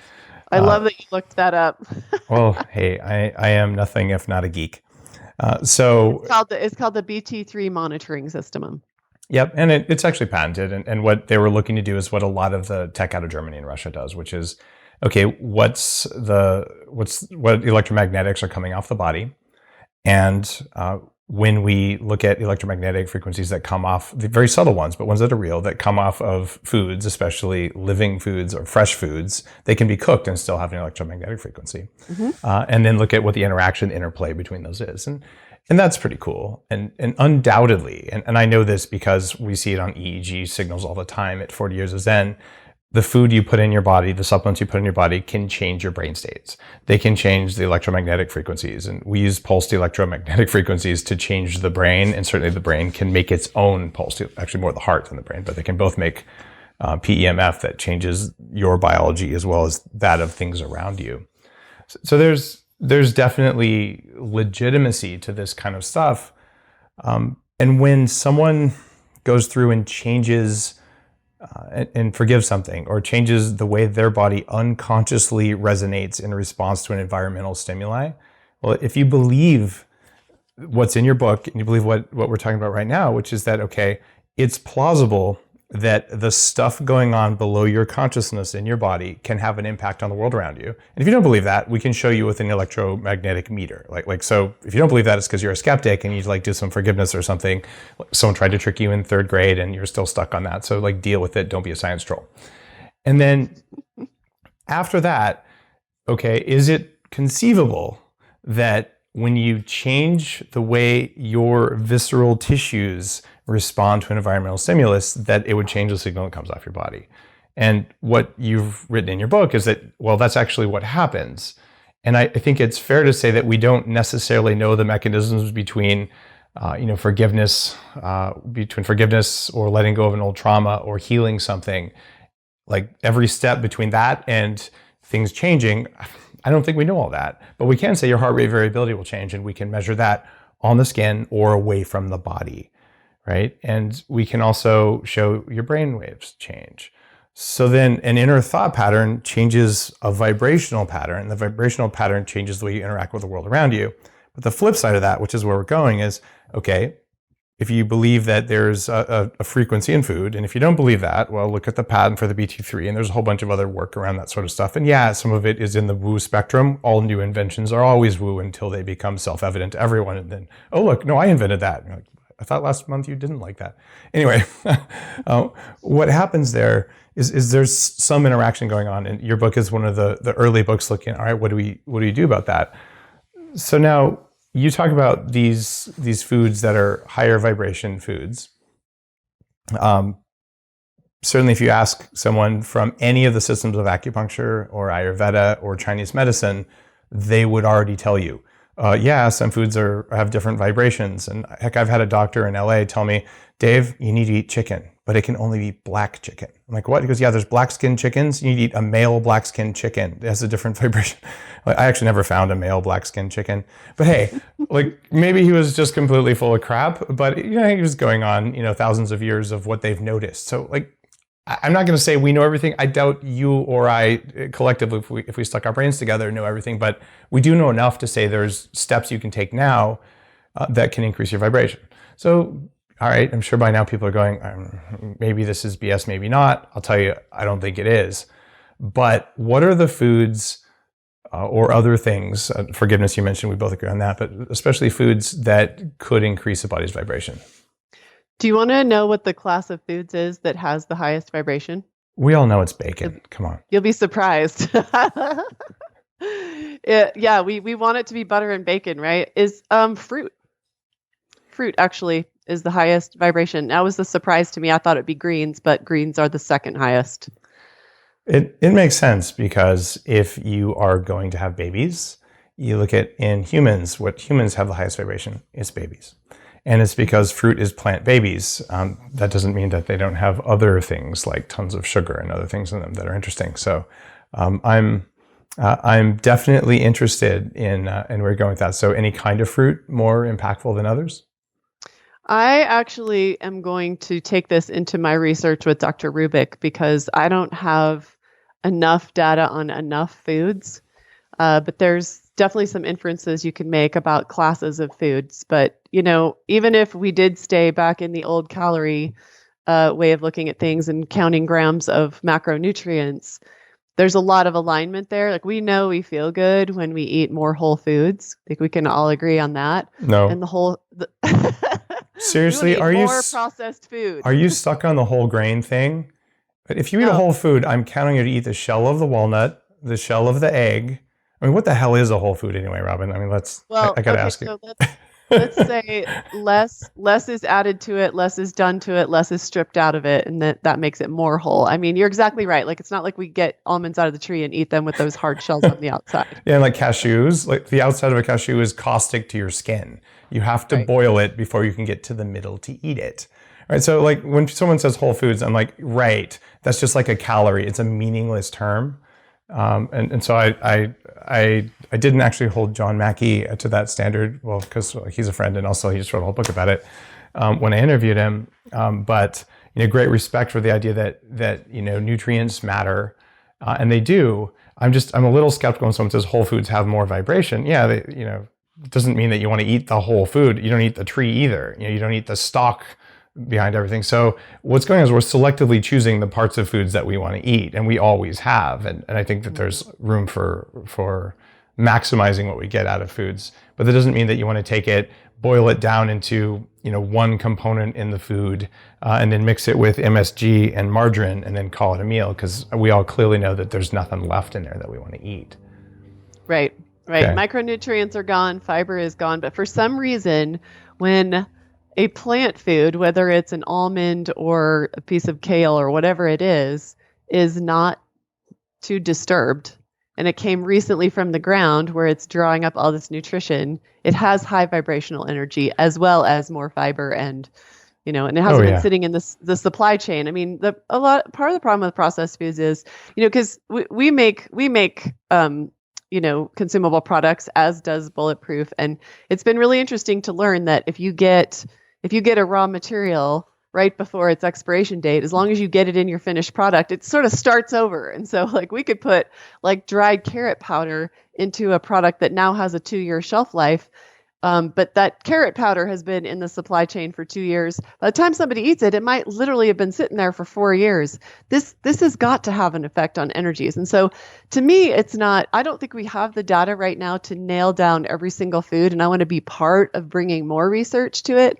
I love that you looked that up. Well, hey, I am nothing if not a geek. So it's called the BT3 monitoring system. Yep, and it's actually patented. And what they were looking to do is what a lot of the tech out of Germany and Russia does, which is, okay, what electromagnetics are coming off the body, and when we look at electromagnetic frequencies that come off, the very subtle ones, but ones that are real, that come off of foods, especially living foods or fresh foods, they can be cooked and still have an electromagnetic frequency. And then look at what the interplay between those is. And that's pretty cool. And undoubtedly, and I know this because we see it on EEG signals all the time at 40 years of Zen, the food you put in your body, the supplements you put in your body can change your brain states. They can change the electromagnetic frequencies. And we use pulsed electromagnetic frequencies to change the brain. And certainly the brain can make its own pulse, actually more the heart than the brain, but they can both make PEMF that changes your biology as well as that of things around you. So there's definitely legitimacy to this kind of stuff. And when someone goes through and changes and forgives something or changes the way their body unconsciously resonates in response to an environmental stimuli, well, if you believe what's in your book and you believe what we're talking about right now, which is that, okay, it's plausible that the stuff going on below your consciousness in your body can have an impact on the world around you. And if you don't believe that, we can show you with an electromagnetic meter. So if you don't believe that, it's because you're a skeptic and you do some forgiveness or something. Someone tried to trick you in 3rd grade and you're still stuck on that. So deal with it. Don't be a science troll. And then after that, okay, is it conceivable that when you change the way your visceral tissues respond to an environmental stimulus, that it would change the signal that comes off your body? And what you've written in your book is that, well, that's actually what happens. And I think it's fair to say that we don't necessarily know the mechanisms between forgiveness or letting go of an old trauma or healing something. Every step between that and things changing, I don't think we know all that. But we can say your heart rate variability will change, and we can measure that on the skin or away from the body, right? And we can also show your brain waves change. So then an inner thought pattern changes a vibrational pattern, and the vibrational pattern changes the way you interact with the world around you. But the flip side of that, which is where we're going, is, okay, if you believe that there's a frequency in food, and if you don't believe that, well, look at the patent for the BT3, and there's a whole bunch of other work around that sort of stuff. And yeah, some of it is in the woo spectrum. All new inventions are always woo until they become self-evident to everyone. And then, oh, look, no, I invented that. I thought last month you didn't like that. Anyway, what happens there is there's some interaction going on, and your book is one of the early books looking, all right, what do we do about that? So now you talk about these foods that are higher vibration foods. Certainly if you ask someone from any of the systems of acupuncture or Ayurveda or Chinese medicine, they would already tell you, yeah, some foods have different vibrations. And heck, I've had a doctor in LA tell me, Dave, you need to eat chicken, but it can only be black chicken. I'm like, what? He goes, yeah, there's black skin chickens. You need to eat a male black skin chicken. It has a different vibration. I actually never found a male black skin chicken, but hey, like maybe he was just completely full of crap, but he was going on, thousands of years of what they've noticed. So like, I'm not going to say we know everything. I doubt you or I collectively, if we stuck our brains together, know everything, but we do know enough to say there's steps you can take now that can increase your vibration. So, all right, I'm sure by now people are going, maybe this is BS, maybe not. I'll tell you, I don't think it is. But what are the foods or other things, forgiveness you mentioned, we both agree on that, but especially foods that could increase the body's vibration? Do you want to know what the class of foods is that has the highest vibration? We all know it's bacon. Come on. You'll be surprised. Yeah, we want it to be butter and bacon, right? Is fruit. Fruit actually is the highest vibration. That was a surprise to me. I thought it'd be greens, but greens are the second highest. It makes sense because if you are going to have babies, you look at in humans, what humans have the highest vibration is babies. And it's because fruit is plant babies. That doesn't mean that they don't have other things like tons of sugar and other things in them that are interesting. So I'm definitely interested in where you're going with that. So any kind of fruit more impactful than others? I actually am going to take this into my research with Dr. Rubik because I don't have enough data on enough foods, but there's definitely some inferences you can make about classes of foods. But, even if we did stay back in the old calorie way of looking at things and counting grams of macronutrients, there's a lot of alignment there. Like we know we feel good when we eat more whole foods. I think we can all agree on that. No. And Seriously, are you more processed food? Are you stuck on the whole grain thing? But if you eat a whole food, I'm counting you to eat the shell of the walnut, the shell of the egg. I mean, what the hell is a whole food anyway, Robyn? I mean, I got to ask you. So let's say less is added to it, less is done to it, less is stripped out of it, and that makes it more whole. I mean, you're exactly right. Like it's not like we get almonds out of the tree and eat them with those hard shells on the outside. Yeah, and like cashews, like the outside of a cashew is caustic to your skin. You have to boil it before you can get to the middle to eat it. All right, so like when someone says whole foods, I'm like, right, that's just like a calorie. It's a meaningless term. And so I didn't actually hold John Mackey to that standard, well, because he's a friend and also he just wrote a whole book about it when I interviewed him. But great respect for the idea that nutrients matter, and they do. I'm a little skeptical when someone says whole foods have more vibration. Yeah, it doesn't mean that you want to eat the whole food. You don't eat the tree either. You don't eat the stalk behind everything. So what's going on is we're selectively choosing the parts of foods that we want to eat, and we always have. And I think that there's room for maximizing what we get out of foods. But that doesn't mean that you want to take it, boil it down into one component in the food, and then mix it with MSG and margarine, and then call it a meal, because we all clearly know that there's nothing left in there that we want to eat. Right. Okay. Micronutrients are gone, fiber is gone, but for some reason, when a plant food, whether it's an almond or a piece of kale or whatever it is not too disturbed, and it came recently from the ground where it's drawing up all this nutrition, it has high vibrational energy as well as more fiber and and it hasn't been sitting in the supply chain. I mean, part of the problem with processed foods is, because we make consumable products, as does Bulletproof. And it's been really interesting to learn that if you get a raw material right before its expiration date, as long as you get it in your finished product, it sort of starts over. And so like we could put like dried carrot powder into a product that now has a 2-year shelf life. But that carrot powder has been in the supply chain for 2 years. By the time somebody eats it, it might literally have been sitting there for 4 years. This has got to have an effect on energies. And so to me, I don't think we have the data right now to nail down every single food. And I want to be part of bringing more research to it.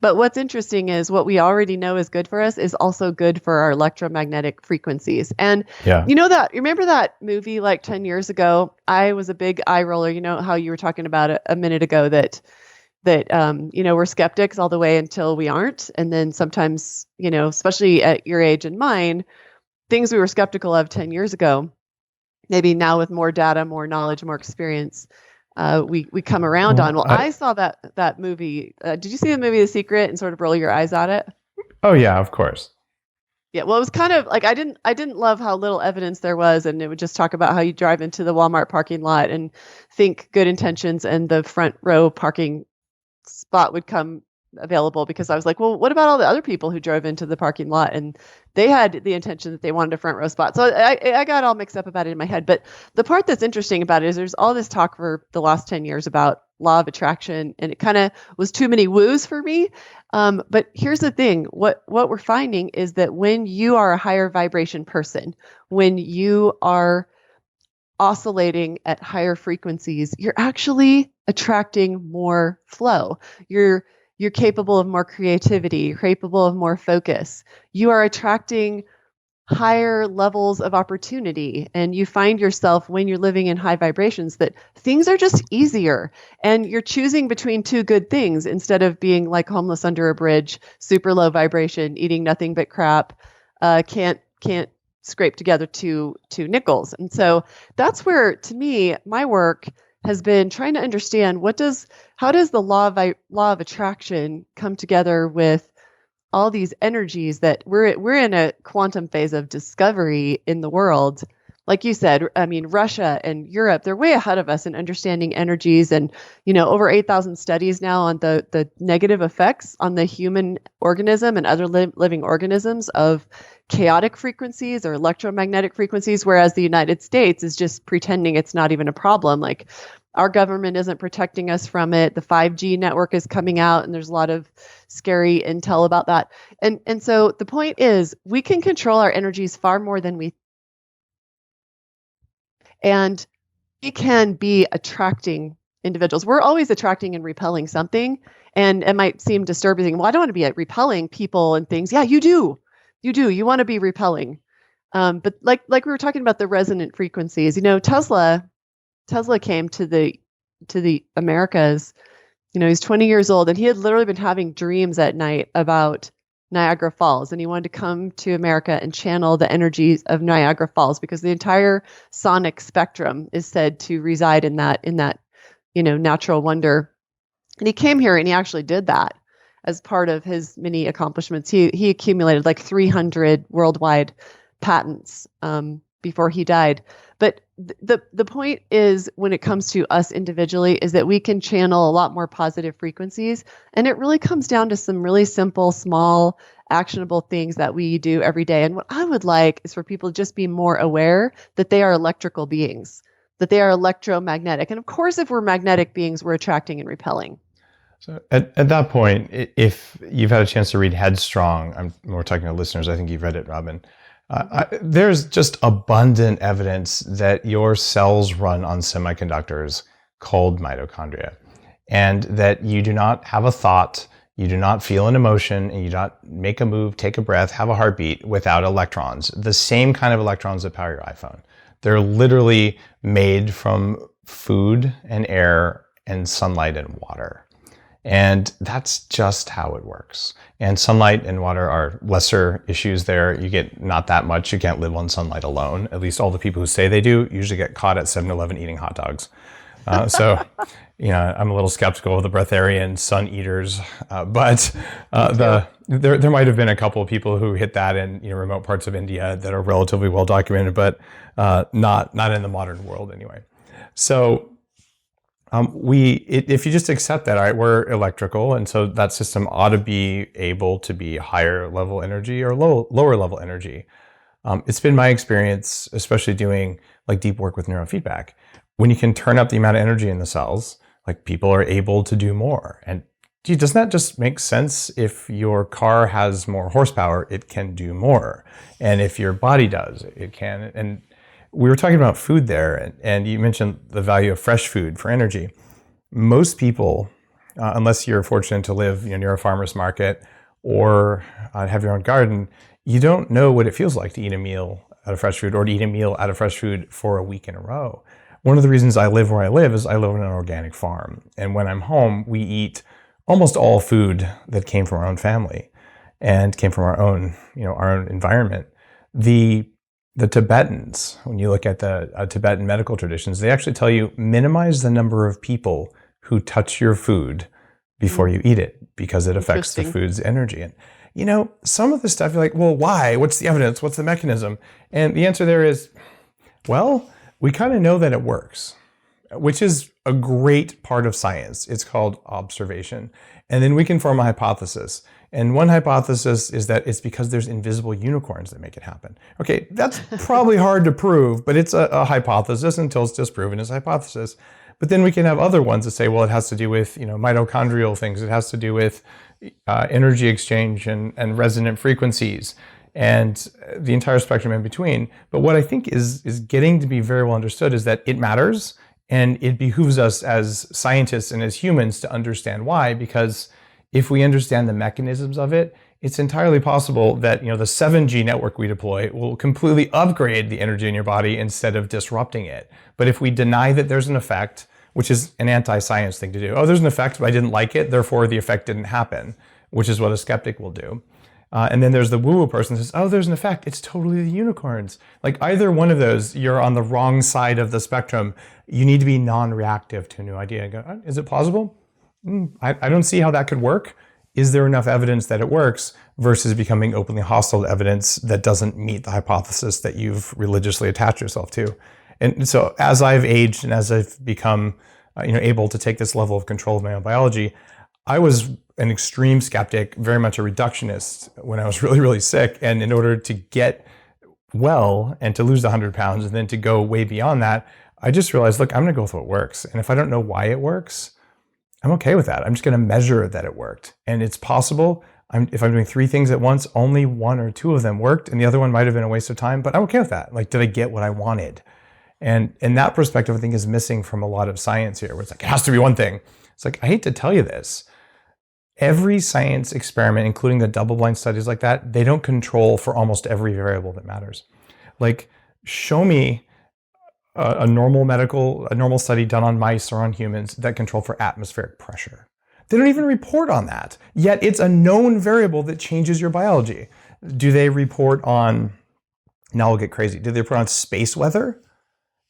But what's interesting is what we already know is good for us is also good for our electromagnetic frequencies. And Yeah. you remember that movie like 10 years ago? I was a big eye roller. You know how you were talking about a minute ago that we're skeptics all the way until we aren't. And then sometimes, especially at your age and mine, things we were skeptical of 10 years ago, maybe now with more data, more knowledge, more experience, we come around on. Well, I saw that movie. Did you see the movie The Secret and sort of roll your eyes at it? Oh yeah, of course. Yeah, well, it was kind of like I didn't love how little evidence there was, and it would just talk about how you drive into the Walmart parking lot and think good intentions, and the front row parking spot would come available, because I was like, well, what about all the other people who drove into the parking lot and they had the intention that they wanted a front row spot? So I got all mixed up about it in my head. But the part that's interesting about it is there's all this talk for the last 10 years about law of attraction, and it kind of was too many woos for me. But here's the thing. What we're finding is that when you are a higher vibration person, when you are oscillating at higher frequencies, you're actually attracting more flow. You're capable of more creativity, you're capable of more focus. You are attracting higher levels of opportunity, and you find yourself, when you're living in high vibrations, that things are just easier, and you're choosing between two good things instead of being like homeless under a bridge, super low vibration, eating nothing but crap, can't scrape together two nickels. And so that's where, to me, my work has been trying to understand how does the law of attraction come together with all these energies that we're in a quantum phase of discovery in the world. Like you said, I mean, Russia and Europe, they're way ahead of us in understanding energies, and over 8,000 studies now on the negative effects on the human organism and other living organisms of chaotic frequencies or electromagnetic frequencies, whereas the United States is just pretending it's not even a problem. Like, our government isn't protecting us from it. The 5G network is coming out, and there's a lot of scary intel about that. And so the point is, we can control our energies far more than we, and we can be attracting individuals. We're always attracting and repelling something. And it might seem disturbing. Well, I don't want to be repelling people and things. Yeah, you do. You do. You want to be repelling. But like we were talking about the resonant frequencies, Tesla came to the Americas. He's 20 years old, and he had literally been having dreams at night about Niagara Falls, and he wanted to come to America and channel the energies of Niagara Falls, because the entire sonic spectrum is said to reside in that natural wonder. And he came here, and he actually did that as part of his many accomplishments. He accumulated like 300 worldwide patents before he died. But the point is, when it comes to us individually, is that we can channel a lot more positive frequencies. And it really comes down to some really simple, small, actionable things that we do every day. And what I would like is for people to just be more aware that they are electrical beings, that they are electromagnetic. And of course, if we're magnetic beings, we're attracting and repelling. So at that point, if you've had a chance to read Headstrong, we're talking to listeners, I think you've read it, Robyn. There's just abundant evidence that your cells run on semiconductors called mitochondria, and that you do not have a thought, you do not feel an emotion, and you do not make a move, take a breath, have a heartbeat without electrons. The same kind of electrons that power your iPhone. They're literally made from food and air and sunlight and water. And that's just how it works. And sunlight and water are lesser issues there. You get not that much. You can't live on sunlight alone. At least all the people who say they do usually get caught at 7-Eleven eating hot dogs. So, I'm a little skeptical of the breatharian sun eaters. But there might have been a couple of people who hit that in remote parts of India that are relatively well documented, but not in the modern world anyway. So if you just accept that, all right, we're electrical, and so that system ought to be able to be higher level energy or lower level energy. It's been my experience, especially doing like deep work with neurofeedback, when you can turn up the amount of energy in the cells, like people are able to do more. And doesn't that just make sense? If your car has more horsepower, it can do more. And if your body does, it can. And we were talking about food there, and you mentioned the value of fresh food for energy. Most people unless you're fortunate to live near a farmer's market or have your own garden, you don't know what it feels like to eat a meal out of fresh food or to eat a meal out of fresh food for a week in a row. One of the reasons I live where I live is I live on an organic farm. And when I'm home, we eat almost all food that came from our own family and came from our own environment. The Tibetans, when you look at the Tibetan medical traditions, they actually tell you minimize the number of people who touch your food before you eat it because it affects the food's energy. And some of the stuff you're like, well, why? What's the evidence? What's the mechanism? And the answer there is, well, we kind of know that it works, which is a great part of science. It's called observation. And then we can form a hypothesis. And one hypothesis is that it's because there's invisible unicorns that make it happen. Okay, that's probably hard to prove, but it's a hypothesis until it's disproven as a hypothesis. But then we can have other ones that say, well, it has to do with mitochondrial things. It has to do with energy exchange and resonant frequencies and the entire spectrum in between. But what I think is getting to be very well understood is that it matters, and it behooves us as scientists and as humans to understand why, because if we understand the mechanisms of it, it's entirely possible that the 7G network we deploy will completely upgrade the energy in your body instead of disrupting it. But if we deny that there's an effect, which is an anti-science thing to do, oh, there's an effect, but I didn't like it, therefore the effect didn't happen, which is what a skeptic will do. And then there's the woo-woo person who says, oh, there's an effect, it's totally the unicorns. Like either one of those, you're on the wrong side of the spectrum. You need to be non-reactive to a new idea and go, is it plausible? I don't see how that could work. Is there enough evidence that it works versus becoming openly hostile to evidence that doesn't meet the hypothesis that you've religiously attached yourself to? And so as I've aged and as I've become able to take this level of control of my own biology, I was an extreme skeptic, very much a reductionist when I was really, really sick. And in order to get well and to lose the 100 pounds and then to go way beyond that, I just realized, look, I'm going to go with what works. And if I don't know why it works, I'm okay with that. I'm just going to measure that it worked. And it's possible if I'm doing 3 things at once, only 1 or 2 of them worked, and the other one might have been a waste of time, but I'm okay with that. Like, did I get what I wanted? And that perspective, I think, is missing from a lot of science here, where it's like, it has to be one thing. It's like, I hate to tell you this. Every science experiment, including the double-blind studies like that, they don't control for almost every variable that matters. Like, show me a normal study done on mice or on humans that control for atmospheric pressure. They don't even report on that. Yet it's a known variable that changes your biology. Do they report on, now I'll get crazy, do they report on space weather?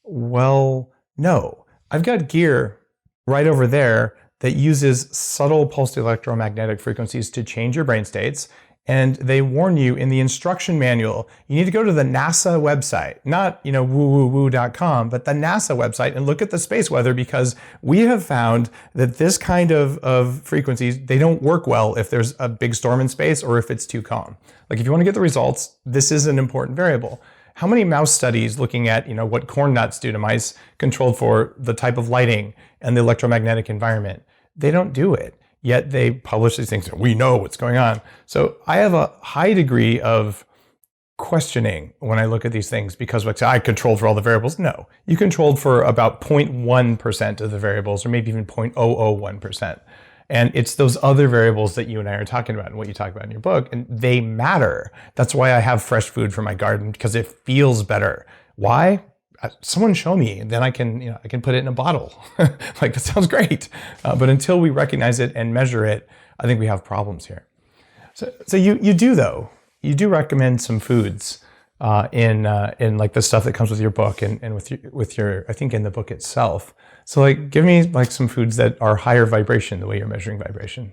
Well, no. I've got gear right over there that uses subtle pulsed electromagnetic frequencies to change your brain states. And they warn you in the instruction manual, you need to go to the NASA website, not woo-woo-woo.com, but the NASA website and look at the space weather, because we have found that this kind of frequencies, they don't work well if there's a big storm in space or if it's too calm. Like, if you want to get the results, this is an important variable. How many mouse studies looking at what corn nuts do to mice controlled for the type of lighting and the electromagnetic environment? They don't do it. Yet they publish these things and we know what's going on. So I have a high degree of questioning when I look at these things, because I controlled for all the variables. No, you controlled for about 0.1% of the variables, or maybe even 0.001%. And it's those other variables that you and I are talking about and what you talk about in your book, and they matter. That's why I have fresh food from my garden, because it feels better. Why? Someone show me, and then I can put it in a bottle. Like, that sounds great. But until we recognize it and measure it, I think we have problems here. So you do recommend some foods in like the stuff that comes with your book and with your I think in the book itself. So like, give me like some foods that are higher vibration, the way you're measuring vibration.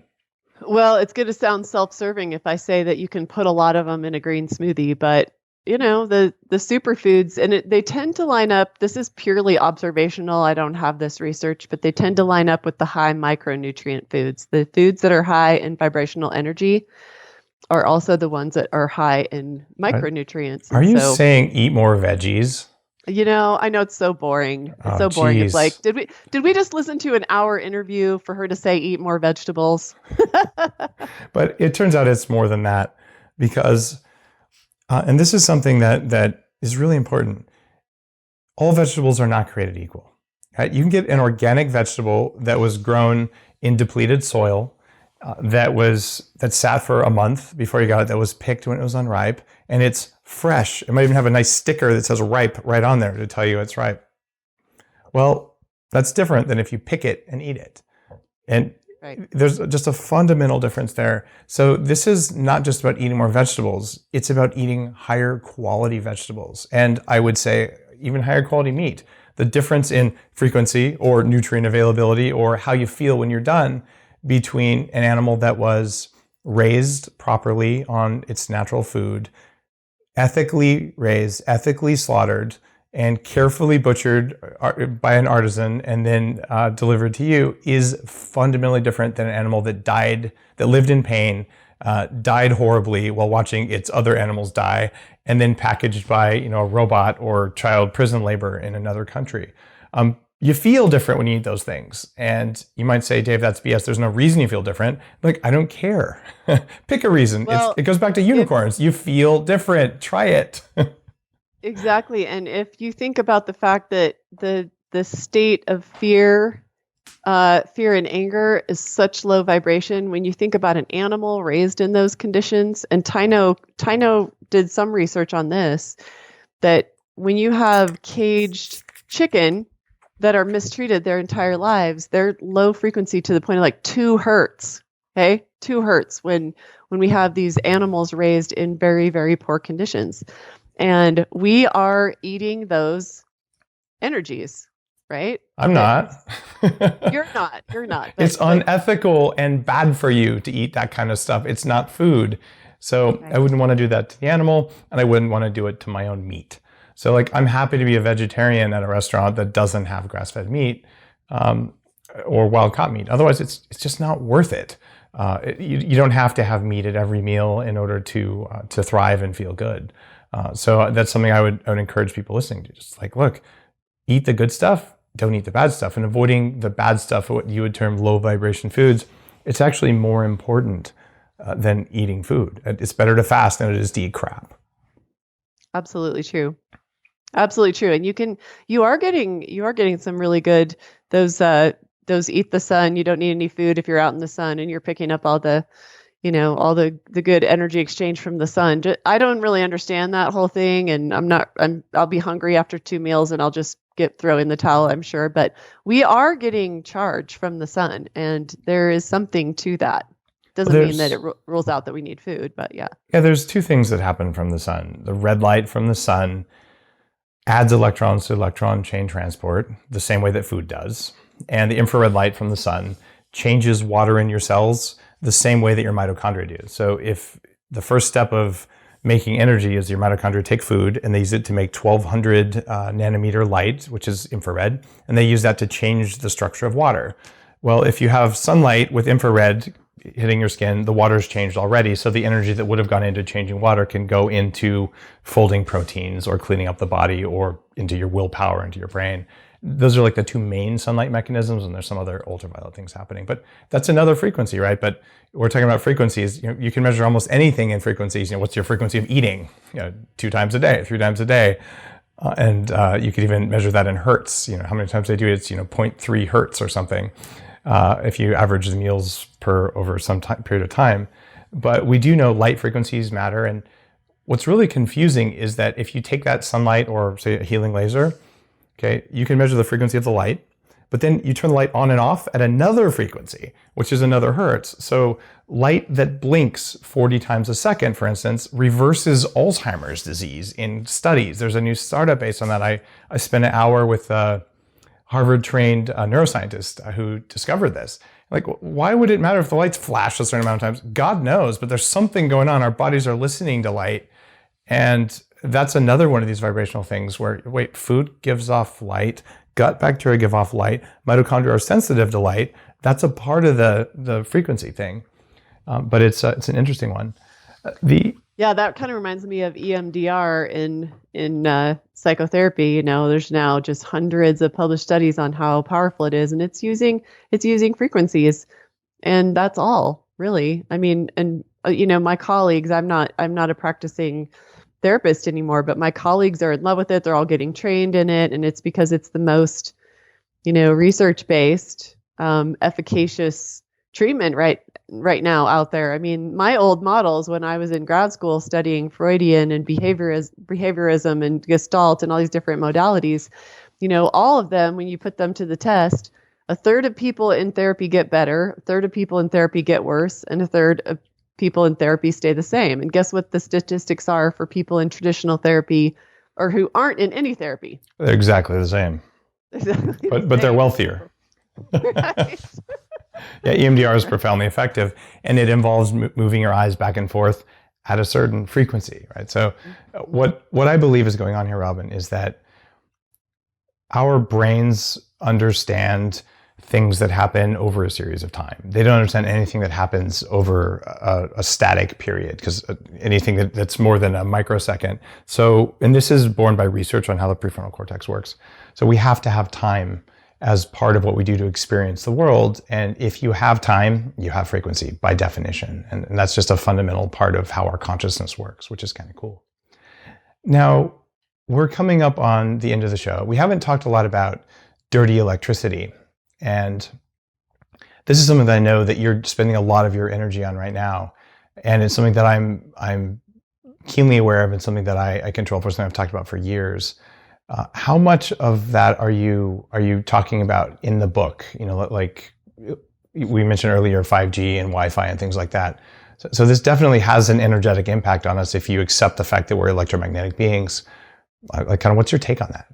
Well, it's going to sound self-serving if I say that you can put a lot of them in a green smoothie, but the superfoods, and they tend to line up. This is purely observational. I don't have this research, but they tend to line up with the high micronutrient foods. The foods that are high in vibrational energy are also the ones that are high in micronutrients. Are you saying eat more veggies? I know it's so boring. It's so boring. Geez. It's like, did we just listen to an hour interview for her to say eat more vegetables? But it turns out it's more than that, because and this is something that is really important. All vegetables are not created equal. Right? You can get an organic vegetable that was grown in depleted soil that sat for a month before you got it, that was picked when it was unripe, and it's fresh. It might even have a nice sticker that says ripe right on there to tell you it's ripe. Well, that's different than if you pick it and eat it. And there's just a fundamental difference there. So this is not just about eating more vegetables. It's about eating higher quality vegetables. And I would say even higher quality meat. The difference in frequency or nutrient availability or how you feel when you're done between an animal that was raised properly on its natural food, ethically raised, ethically slaughtered, and carefully butchered by an artisan and then delivered to you is fundamentally different than an animal that died, that lived in pain, died horribly while watching its other animals die, and then packaged by a robot or child prison labor in another country. You feel different when you eat those things. And you might say, Dave, that's BS. There's no reason you feel different. Like, I don't care. Pick a reason. Well, it goes back to unicorns. You feel different. Try it. Exactly. And if you think about the fact that the state of fear and anger is such low vibration, when you think about an animal raised in those conditions, and Tyno did some research on this, that when you have caged chicken that are mistreated their entire lives, they're low frequency to the point of like 2 hertz. Okay, 2 hertz when we have these animals raised in very, very poor conditions. And we are eating those energies, right? I'm not. You're not. It's unethical and bad for you to eat that kind of stuff. It's not food. So I wouldn't want to do that to the animal, and I wouldn't want to do it to my own meat. So like, I'm happy to be a vegetarian at a restaurant that doesn't have grass-fed meat or wild-caught meat. Otherwise, it's just not worth it. You don't have to have meat at every meal in order to thrive and feel good. So that's something I would encourage people listening to. Just like, look, eat the good stuff, don't eat the bad stuff. And avoiding the bad stuff, what you would term low vibration foods, it's actually more important than eating food. It's better to fast than it is to eat crap. Absolutely true. Absolutely true. And you are getting some really good, those eat the sun. You don't need any food if you're out in the sun and you're picking up all the good energy exchange from the sun. I don't really understand that whole thing, and I'll be hungry after 2 meals and I'll just throw in the towel, I'm sure. But we are getting charge from the sun, and there is something to that. Doesn't mean that it rules out that we need food, but yeah. Yeah, there's 2 things that happen from the sun. The red light from the sun adds electrons to electron chain transport, the same way that food does. And the infrared light from the sun changes water in your cells the same way that your mitochondria do. So if the first step of making energy is your mitochondria take food and they use it to make 1200 nanometer light, which is infrared, and they use that to change the structure of water. Well, if you have sunlight with infrared hitting your skin, the water's changed already. So the energy that would have gone into changing water can go into folding proteins or cleaning up the body or into your willpower, into your brain. Those are like the 2 main sunlight mechanisms, and there's some other ultraviolet things happening. But that's another frequency, right? But we're talking about frequencies. You can measure almost anything in frequencies. What's your frequency of eating? 2 times a day, 3 times a day. And you could even measure that in hertz. How many times they do it, it's 0.3 hertz or something. If you average the meals per over some period of time. But we do know light frequencies matter. And what's really confusing is that if you take that sunlight or say a healing laser, okay, you can measure the frequency of the light, but then you turn the light on and off at another frequency, which is another hertz. So light that blinks 40 times a second, for instance, reverses Alzheimer's disease in studies. There's a new startup based on that. I spent an hour with Harvard-trained neuroscientist who discovered this. Like, why would it matter if the lights flash a certain amount of times? God knows, but there's something going on. Our bodies are listening to light. And that's another one of these vibrational things where, food gives off light, gut bacteria give off light, mitochondria are sensitive to light. That's a part of the frequency thing. But it's an interesting one. Yeah, that kind of reminds me of EMDR in psychotherapy. There's now just hundreds of published studies on how powerful it is, and it's using frequencies, and that's all really. I mean, and my colleagues, I'm not a practicing therapist anymore, but my colleagues are in love with it. They're all getting trained in it, and it's because it's the most, research based. efficacious treatment right now out there. I mean, my old models when I was in grad school studying Freudian and behaviorism and Gestalt and all these different modalities, all of them, when you put them to the test, a third of people in therapy get better, a third of people in therapy get worse, and a third of people in therapy stay the same. And guess what the statistics are for people in traditional therapy or who aren't in any therapy? They're exactly the same. But they're wealthier. Right. Yeah, EMDR is profoundly effective, and it involves moving your eyes back and forth at a certain frequency, right? So what I believe is going on here, Robyn, is that our brains understand things that happen over a series of time. They don't understand anything that happens over a static period, because anything that's more than a microsecond. So, and this is borne by research on how the prefrontal cortex works. So we have to have time as part of what we do to experience the world. And if you have time, you have frequency by definition. And that's just a fundamental part of how our consciousness works, which is kind of cool. Now, we're coming up on the end of the show. We haven't talked a lot about dirty electricity. And this is something that I know that you're spending a lot of your energy on right now. And it's something that I'm keenly aware of, and something that I control for, something I've talked about for years. How much of that are you talking about in the book? Like we mentioned earlier, 5G and Wi-Fi and things like that. So this definitely has an energetic impact on us if you accept the fact that we're electromagnetic beings. Like, kind of, what's your take on that?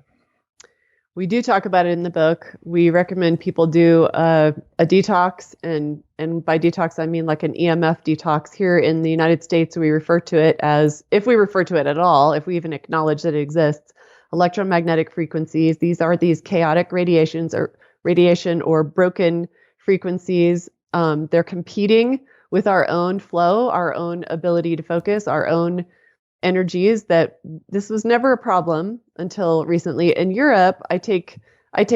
We do talk about it in the book. We recommend people do a detox, and by detox I mean like an EMF detox. Here in the United States, we refer to it as, if we refer to it at all, if we even acknowledge that it exists, electromagnetic frequencies. These are these chaotic radiation or broken frequencies. They're competing with our own flow, our own ability to focus, our own energies. That this was never a problem until recently. In Europe, I take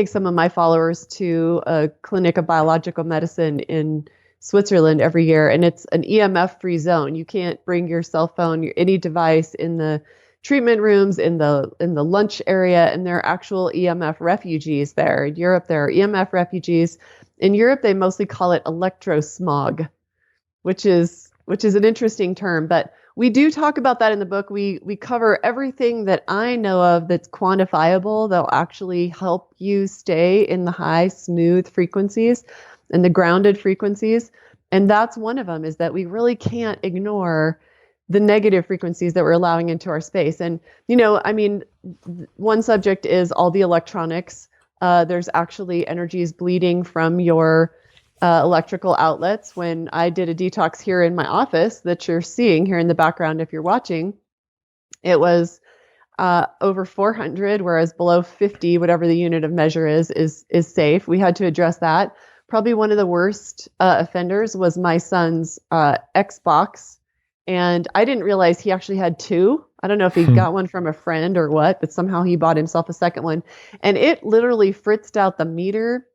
some of my followers to a clinic of biological medicine in Switzerland every year, and it's an EMF free zone. You can't bring your cell phone, any device in the treatment rooms, in the lunch area, and there are actual EMF refugees there. In Europe, there are EMF refugees. In Europe, they mostly call it electrosmog, which is an interesting term, but we do talk about that in the book. We cover everything that I know of that's quantifiable, that'll actually help you stay in the high, smooth frequencies and the grounded frequencies. And that's one of them, is that we really can't ignore the negative frequencies that we're allowing into our space. And, one subject is all the electronics. There's actually energies bleeding from your electrical outlets. When I did a detox here in my office that you're seeing here in the background, if you're watching, it was over 400, whereas below 50, whatever the unit of measure is safe. We had to address that. Probably one of the worst offenders was my son's Xbox. And I didn't realize he actually had two. I don't know if he got one from a friend or what, but somehow he bought himself a second one. And it literally fritzed out the meter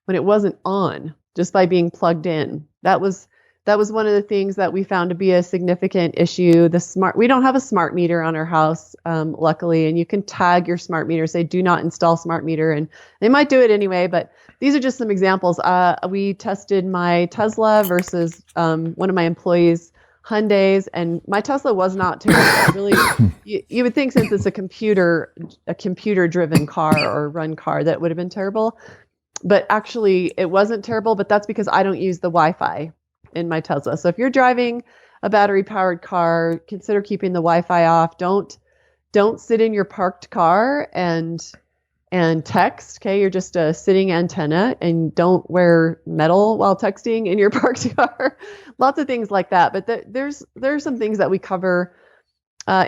when it wasn't on, just by being plugged in. That was one of the things that we found to be a significant issue. We don't have a smart meter on our house, luckily, and you can tag your smart meter, say do not install smart meter, and they might do it anyway, but these are just some examples. We tested my Tesla versus one of my employees' Hyundais, and my Tesla was not terrible. Really, you would think, since it's a computer-driven car or run car, that would have been terrible. But actually, it wasn't terrible, but that's because I don't use the Wi-Fi in my Tesla. So if you're driving a battery-powered car, consider keeping the Wi-Fi off. Don't sit in your parked car and text. Okay, you're just a sitting antenna, and don't wear metal while texting in your parked car. Lots of things like that. But there's some things that we cover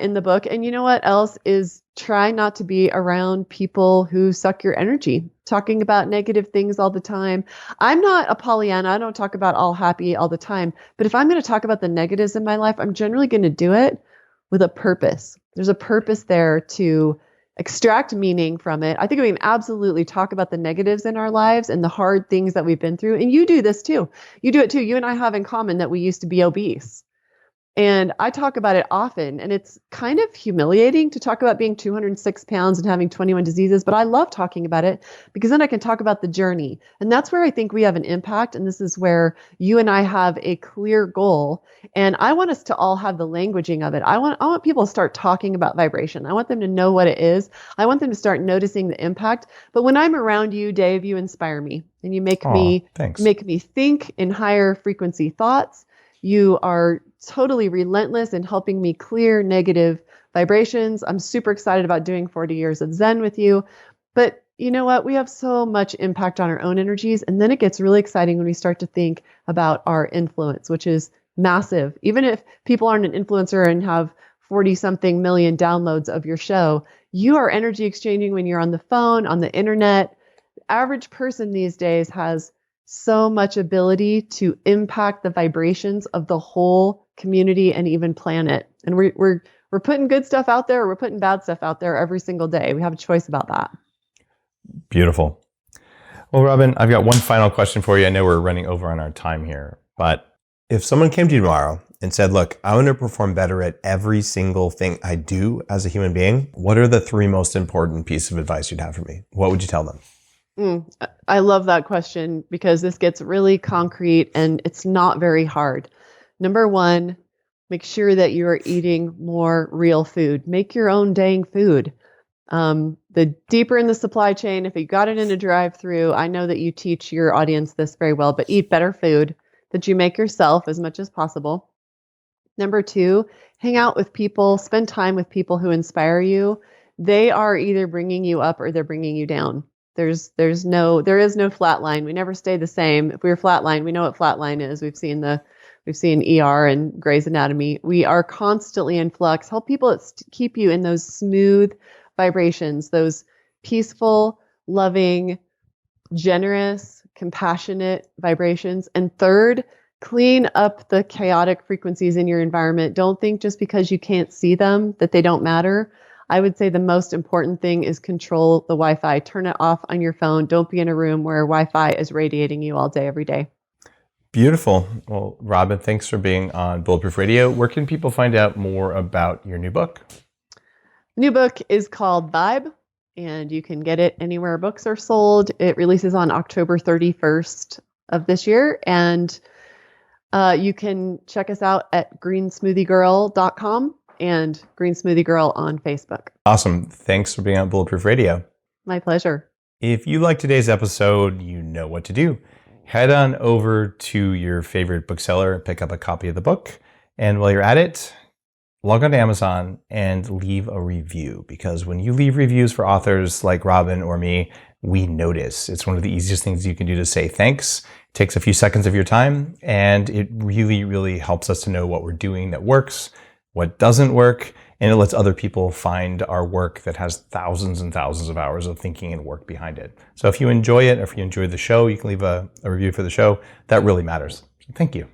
in the book. And you know what else is? Try not to be around people who suck your energy, talking about negative things all the time. I'm not a Pollyanna. I don't talk about all happy all the time. But if I'm going to talk about the negatives in my life, I'm generally going to do it with a purpose. There's a purpose there to extract meaning from it. I think we can absolutely talk about the negatives in our lives and the hard things that we've been through. And you do this too. You do it too. You and I have in common that we used to be obese. And I talk about it often, and it's kind of humiliating to talk about being 206 pounds and having 21 diseases, but I love talking about it because then I can talk about the journey. And that's where I think we have an impact. And this is where you and I have a clear goal. And I want us to all have the languaging of it. I want people to start talking about vibration. I want them to know what it is. I want them to start noticing the impact. But when I'm around you, Dave, you inspire me and you make me think in higher frequency thoughts. You are totally relentless in helping me clear negative vibrations. I'm super excited about doing 40 years of Zen with you. But you know what? We have so much impact on our own energies. And then it gets really exciting when we start to think about our influence, which is massive. Even if people aren't an influencer and have 40 something million downloads of your show, you are energy exchanging when you're on the phone, on the internet. The average person these days has so much ability to impact the vibrations of the whole community and even planet. And we're putting good stuff out there, or we're putting bad stuff out there every single day. We have a choice about that. Beautiful. Well, Robyn, I've got one final question for you. I know we're running over on our time here, but if someone came to you tomorrow and said, look, I want to perform better at every single thing I do as a human being, what are the 3 most important pieces of advice you'd have for me? What would you tell them? I love that question because this gets really concrete and it's not very hard. Number 1, make sure that you are eating more real food. Make your own dang food. The deeper in the supply chain, if you got it in a drive-through, I know that you teach your audience this very well, but eat better food that you make yourself as much as possible. Number 2, hang out with people, spend time with people who inspire you. They are either bringing you up or they're bringing you down. There is no flat line. We never stay the same. If we were flatline, we know what flatline is. We've seen ER and Grey's Anatomy. We are constantly in flux. Help people keep you in those smooth vibrations, those peaceful, loving, generous, compassionate vibrations. And third, clean up the chaotic frequencies in your environment. Don't think just because you can't see them that they don't matter. I would say the most important thing is control the Wi-Fi. Turn it off on your phone. Don't be in a room where Wi-Fi is radiating you all day, every day. Beautiful. Well, Robyn, thanks for being on Bulletproof Radio. Where can people find out more about your new book? The new book is called Vibe, and you can get it anywhere books are sold. It releases on October 31st of this year, and you can check us out at greensmoothiegirl.com. and Green Smoothie Girl on Facebook. Awesome. Thanks for being on Bulletproof Radio. My pleasure. If you like today's episode, you know what to do. Head on over to your favorite bookseller, pick up a copy of the book, and while you're at it, log on to Amazon and leave a review, because when you leave reviews for authors like Robyn or me, we notice. It's one of the easiest things you can do to say thanks. It takes a few seconds of your time, and it really, really helps us to know what we're doing that works, what doesn't work, and it lets other people find our work that has thousands and thousands of hours of thinking and work behind it. So if you enjoy it, or if you enjoy the show, you can leave a review for the show. That really matters. So thank you.